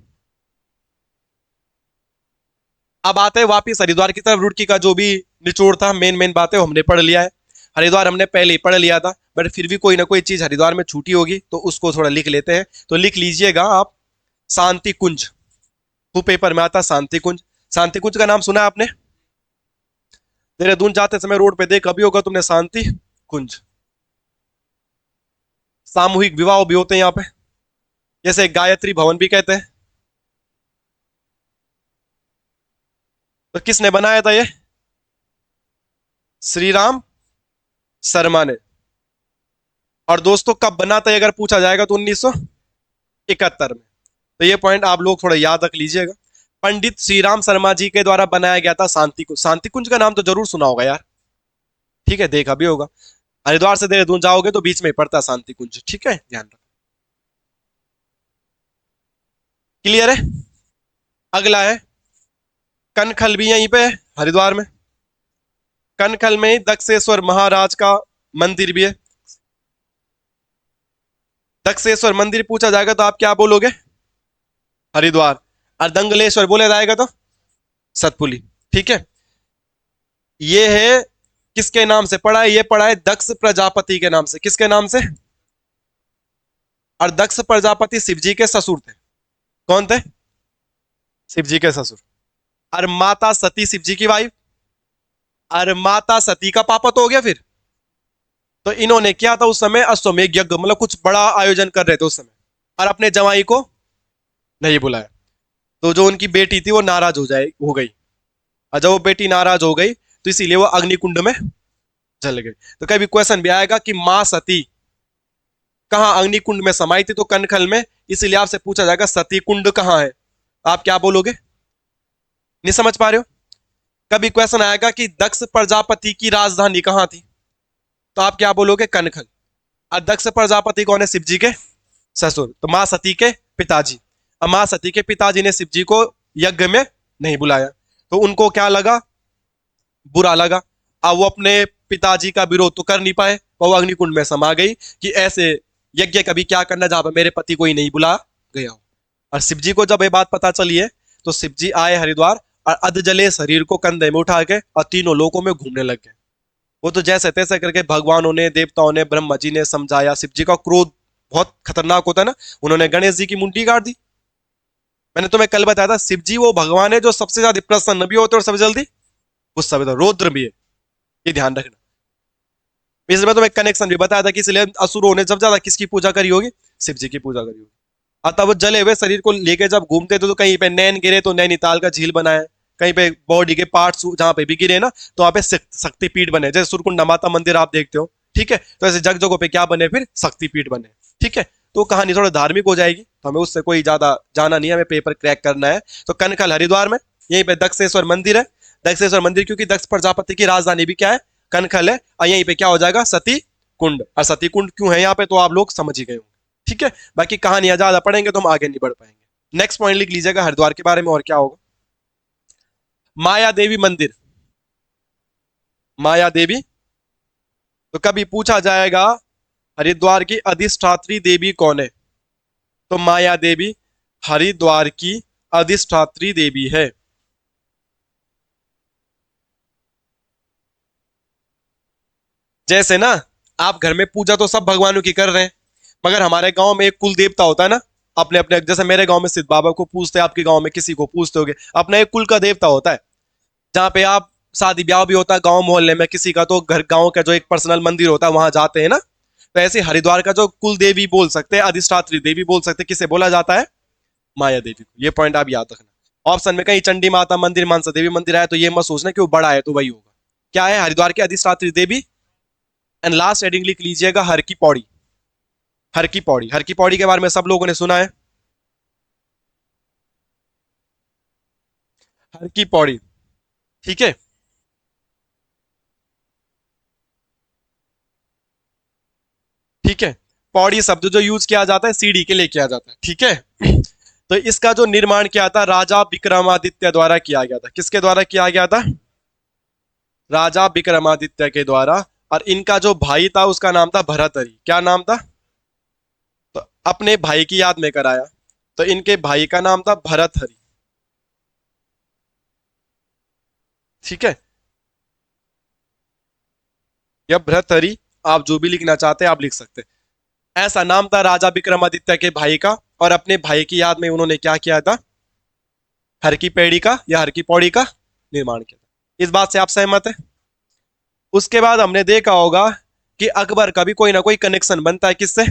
अब आते हैं वापिस हरिद्वार की तरफ। रुड़की का जो भी निचोड़ था, मेन मेन बातें हमने पढ़ लिया है। हरिद्वार हमने पहले ही पढ़ लिया था, बट फिर भी कोई ना कोई चीज हरिद्वार में छूटी होगी, तो उसको थोड़ा लिख लेते हैं। तो लिख लीजिएगा आप, शांति कुंज, वो पेपर में आता शांति कुंज। शांति कुंज का नाम सुना आपने, देहरादून जाते समय रोड पे देखा भी होगा तुमने, शांति कुंज। सामूहिक विवाह भी होते हैं यहाँ पे, जैसे गायत्री भवन भी कहते हैं। तो किसने बनाया था ये? श्री राम शर्मा ने। और दोस्तों कब बना था अगर पूछा जाएगा तो 1971 में। तो ये पॉइंट आप लोग थोड़ा याद रख लीजिएगा। पंडित श्री राम शर्मा जी के द्वारा बनाया गया था शांति कुंज। शांति कुंज का नाम तो जरूर सुना होगा यार, ठीक है, देखा भी होगा। हरिद्वार से देहरादून जाओगे तो बीच में ही पड़ता है शांति कुंज, ठीक है, ध्यान रखो। क्लियर है? अगला है कनखल, भी यहीं पे है हरिद्वार में। कनखल में ही दक्षेश्वर महाराज का मंदिर भी है। दक्षेश्वर मंदिर पूछा जाएगा तो आप क्या बोलोगे? हरिद्वार। और दंगलेश्वर बोला जाएगा तो सतपुली, ठीक है। ये है किसके नाम से पड़ा है? ये पड़ा है दक्ष प्रजापति के नाम से। किसके नाम से? और दक्ष प्रजापति शिव जी के ससुर थे। कौन थे? शिव जी के ससुर। और माता सती शिव जी की वाइफ। और माता सती का पापा तो हो गया फिर। तो इन्होंने क्या था उस समय? अश्वमेध यज्ञ, मतलब कुछ बड़ा आयोजन कर रहे थे उस समय, और अपने जवाई को नहीं बुलाया। तो जो उनकी बेटी थी वो नाराज हो गई। और जब वो बेटी नाराज हो गई तो इसीलिए वो अग्निकुंड में जल गई। तो कभी क्वेश्चन भी आएगा कि मां सती कहां अग्निकुंड में समाई थी? तो कनखल में। इसीलिए आपसे पूछा जाएगा सती कुंड कहां है? आप क्या बोलोगे? नहीं समझ पा रहे हो? कभी क्वेश्चन आएगा कि दक्ष प्रजापति की राजधानी कहां थी? तो आप क्या बोलोगे? कनखल। और दक्ष प्रजापति कौन है? शिव जी के ससुर, तो मां सती के पिताजी। और मां सती के पिताजी ने शिव जी को यज्ञ में नहीं बुलाया, तो उनको क्या लगा? बुरा लगा। अब वो अपने पिताजी का विरोध तो कर नहीं पाए, और वो अग्निकुंड में समा गई कि ऐसे यज्ञ कभी क्या करना जहां पर मेरे पति को ही नहीं बुला गया हो। और शिव जी को जब ये बात पता चली है तो शिव जी आए हरिद्वार और अधजले शरीर को कंधे में उठा के और तीनों लोकों में घूमने लग गए। वो तो जैसे तैसे करके भगवानों ने, देवताओं ने, ब्रह्मा जी ने समझाया। शिव जी का क्रोध बहुत खतरनाक होता है ना, उन्होंने गणेश जी की मुंडी काट दी। मैंने तुम्हें कल बताया था शिव जी वो भगवान है जो सबसे ज्यादा प्रसन्न भी होते और सबसे जल्दी गुस्सा भी होता, रौद्र भी है, ये ध्यान रखना। इसमें तुम्हें कनेक्शन भी बताया था कि इसलिए असुरों ने जब ज्यादा किसकी पूजा करी होगी? शिव जी की पूजा करी होगी। अतः वो जले हुए शरीर को लेके जब घूमते थे तो कहीं पे नैन गिरे तो नैनीताल का झील बनाया, कहीं पे बॉडी के पार्ट्स जहां पे भी गिरे ना तो वहां पे शक्तिपीठ बने, जैसे सुरकुंडा माता मंदिर आप देखते हो, ठीक है। तो ऐसे जग जगहों पे क्या बने? फिर शक्तिपीठ बने, ठीक है। तो कहानी थोड़ा धार्मिक हो जाएगी, तो हमें उससे कोई ज्यादा जाना नहीं है, हमें पेपर क्रैक करना है। तो कनखल हरिद्वार में, यहीं पे दक्षेश्वर मंदिर है। दक्षेश्वर मंदिर क्योंकि दक्ष प्रजापति की राजधानी भी क्या है? कनखल है। और यहीं पे क्या हो जाएगा? सती कुंड। और सती कुंड क्यों है यहाँ पे तो आप लोग समझ ही गए होंगे, ठीक है। बाकी कहानियां ज्यादा पढ़ेंगे तो हम आगे नहीं बढ़ पाएंगे। नेक्स्ट पॉइंट लिख लीजिएगा हरिद्वार के बारे में। और क्या होगा? माया देवी मंदिर। माया देवी, तो कभी पूछा जाएगा हरिद्वार की अधिष्ठात्री देवी कौन है? तो माया देवी हरिद्वार की अधिष्ठात्री देवी है। जैसे ना आप घर में पूजा तो सब भगवानों की कर रहे हैं, मगर हमारे गांव में एक कुल देवता होता है ना, अपने अपने, जैसे मेरे गांव में सिद्ध बाबा को पूछते हैं, आपके गांव में किसी को पूछते होगे, अपना एक कुल का देवता होता है। जहाँ पे आप शादी ब्याह भी होता है गांव मोहल्ले में किसी का, तो घर गांव का जो एक पर्सनल मंदिर होता है वहां जाते हैं ना। तो ऐसे हरिद्वार का जो कुल देवी बोल सकते हैं, अधिष्ठात्री देवी बोल सकते हैं, किसे बोला जाता है? माया देवी को। ये पॉइंट आप याद रखना। ऑप्शन में कहीं चंडी माता मंदिर, मानसा देवी मंदिर आया तो ये मत सोचना कि वो बड़ा है तो वही होगा। क्या है? हरिद्वार की अधिष्ठात्री देवी। एंड लास्ट हेडिंग लिख लीजिएगा हर की पौड़ी। हर की पौड़ी, हर की पौड़ी के बारे में सब लोगों ने सुना है। हर की पौड़ी, ठीक है, ठीक है। पौड़ी शब्द जो यूज किया जाता है सीढ़ी के लिए किया जाता है, ठीक है। तो इसका जो निर्माण किया था राजा विक्रमादित्य द्वारा किया गया था। किसके द्वारा किया गया था? राजा विक्रमादित्य के द्वारा। और इनका जो भाई था उसका नाम था भरतहरि। क्या नाम था? तो अपने भाई की याद में कराया, तो इनके भाई का नाम था भरतहरि, ठीक है। या भरतहरि, आप जो भी लिखना चाहते हैं आप लिख सकते हैं। ऐसा नाम था राजा विक्रमादित्य के भाई का, और अपने भाई की याद में उन्होंने क्या किया था? हर की पेड़ी का या हर की पौड़ी का निर्माण किया था। इस बात से आप सहमत हैं? उसके बाद हमने देखा होगा कि अकबर का भी कोई ना कोई कनेक्शन बनता है, किससे?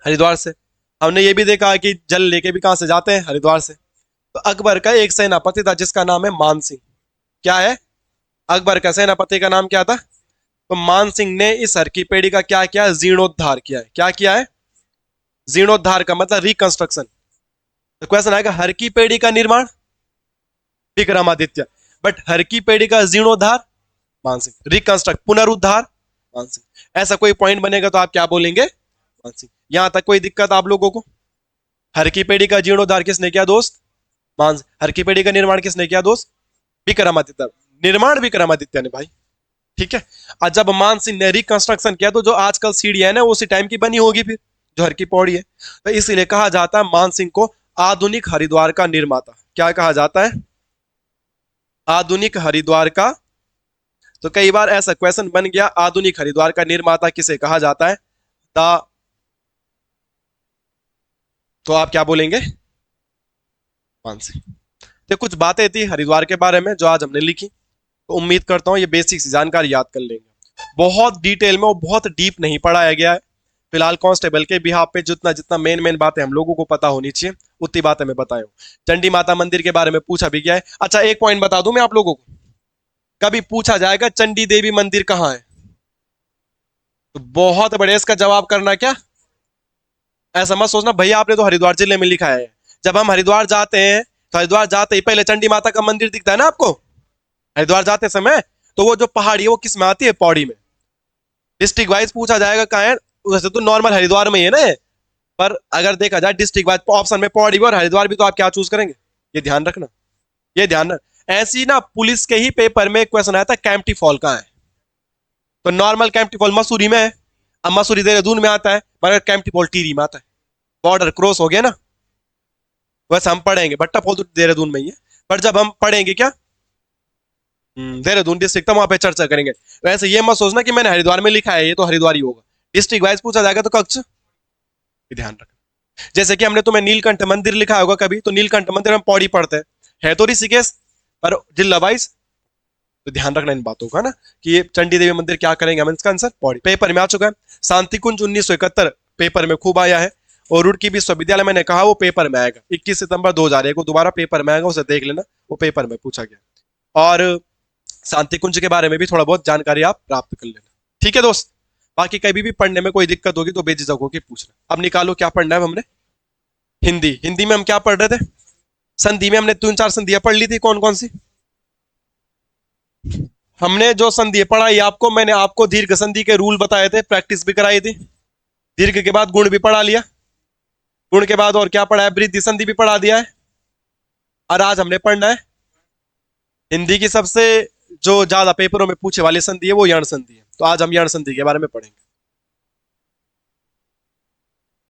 हरिद्वार से। हमने ये भी देखा है कि जल लेके भी कहां से जाते हैं? हरिद्वार से। तो अकबर का एक सेनापति था जिसका नाम है मान सिंह। क्या है? अकबर का सेनापति का नाम क्या था? तो मान सिंह ने इस हर की पेढ़ी का क्या किया? जीर्णोद्धार किया है। क्या किया है? जीर्णोद्धार का मतलब रिकंस्ट्रक्शन। तो क्वेश्चन आएगा हर की पेढ़ी का निर्माण विक्रमादित्य, बट हर की पेढ़ी का जीर्णोद्धार मान सिंह, रिकंस्ट्रक्ट पुनरुद्धार मान सिंह। ऐसा कोई पॉइंट बनेगा तो आप क्या बोलेंगे? मान सिंह। यहां तक कोई दिक्कत आप लोगों को? हर की पेढ़ी का जीर्णोद्धार किसने किया दोस्त? मान सिंह। हर की पेढ़ी का निर्माण किसने किया दोस्त? विक्रमादित्य। निर्माण विक्रमादित्य ने भाई। ठीक है। और जब मान सिंह ने रिकंस्ट्रक्शन किया तो जो आजकल सीढ़ी है ना उसी टाइम की बनी होगी फिर, जो हर की पौड़ी है। तो इसीलिए कहा जाता है मान सिंह को आधुनिक हरिद्वार का निर्माता। क्या कहा जाता है? आधुनिक हरिद्वार का। तो कई बार ऐसा क्वेश्चन बन गया, आधुनिक हरिद्वार का निर्माता किसे कहा जाता है? द तो आप क्या बोलेंगे? मान सिंह। तो कुछ बातें थी हरिद्वार के बारे में जो आज हमने लिखी, तो उम्मीद करता हूं ये बेसिक सी जानकारी याद कर लेंगे। बहुत डिटेल में और बहुत डीप नहीं पढ़ाया गया है। फिलहाल कांस्टेबल के बिहाफ पे जितना जितना मेन मेन बातें हम लोगों को पता होनी चाहिए उतनी बातें मैं बताया हूं। चंडी माता मंदिर के बारे में पूछा भी गया है। अच्छा एक पॉइंट बता दूं मैं आप लोगों को, कभी पूछा जाएगा चंडी देवी मंदिर कहां है, तो बहुत बड़े इसका जवाब करना क्या, ऐसा मत सोचना भैया आपने तो हरिद्वार जिले में लिखा है। जब हम हरिद्वार जाते हैं तो हरिद्वार जाते ही पहले चंडी माता का मंदिर दिखता है ना आपको हरिद्वार जाते समय, तो वो जो पहाड़ी है वो किस में आती है? पौड़ी में। डिस्ट्रिक्ट वाइज पूछा जाएगा कहाँ है, वैसे तो नॉर्मल हरिद्वार में ही है ना, पर अगर देखा जाए डिस्ट्रिक्ट वाइज ऑप्शन में पौड़ी भी और हरिद्वार भी, तो आप क्या चूज करेंगे? ये ध्यान रखना, ये ध्यान रख। ऐसी ना पुलिस के ही पेपर में क्वेश्चन आया था कैंपटी फॉल कहाँ है, तो नॉर्मल कैंपटी फॉल मसूरी में है। अब मसूरी देहरादून में आता है, मगर कैंपटी फॉल टिहरी में आता है। बॉर्डर क्रॉस हो गया ना। वैसे हम पढ़ेंगे भट्टा फॉल तो देहरादून में ही है, पर जब हम पढ़ेंगे क्या देहरादून डिस्ट्रिक्ट, तो वहां पे चर्चा करेंगे। वैसे ये मत सोचना कि मैंने हरिद्वार में लिखा है ये तो हरिद्वार ही होगा। डिस्ट्रिक्ट वाइज पूछा जाएगा तो कक्ष ध्यान रखना। जैसे कि हमने तुम्हें नीलकंठ मंदिर लिखा होगा कभी, तो नीलकंठ मंदिर हम पौड़ी पढ़ते हैं, है तो ऋषिकेश पर जिला वाइज, तो ध्यान रखना इन बातों का ना कि ये चंडी देवी मंदिर क्या करेंगे हम, इसका आंसर पौड़ी। पेपर में आ चुका है। शांति कुंज 1971 पेपर में खूब आया है, और रुड़की विश्वविद्यालय मैंने कहा वो पेपर में आएगा 21 सितंबर 2001 को दोबारा पेपर में आएगा, उसे देख लेना, वो पेपर में पूछा गया। और शांति कुंज के बारे में भी थोड़ा बहुत जानकारी आप प्राप्त कर लेना। ठीक है दोस्त, बाकी कभी भी पढ़ने में कोई दिक्कत होगी तो बेझिझक होकर पूछना। अब निकालो क्या पढ़ना है हमने। हिंदी, हिंदी में हम क्या पढ़ रहे थे? संधि में हमने 3-4 संधियां पढ़ ली थी, कौन कौन सी? हमने जो संधि पढ़ाई आपको, मैंने आपको दीर्घ संधि के रूल बताए थे, प्रैक्टिस भी कराई थी। दीर्घ के बाद गुण भी पढ़ा लिया, गुण के बाद और क्या पढ़ा है? वृद्धि संधि भी पढ़ा दिया है। और आज हमने पढ़ना है हिंदी की सबसे जो ज्यादा पेपरों में पूछे वाली संधि है वो यण संधि है, तो आज हम यण संधि के बारे में पढ़ेंगे।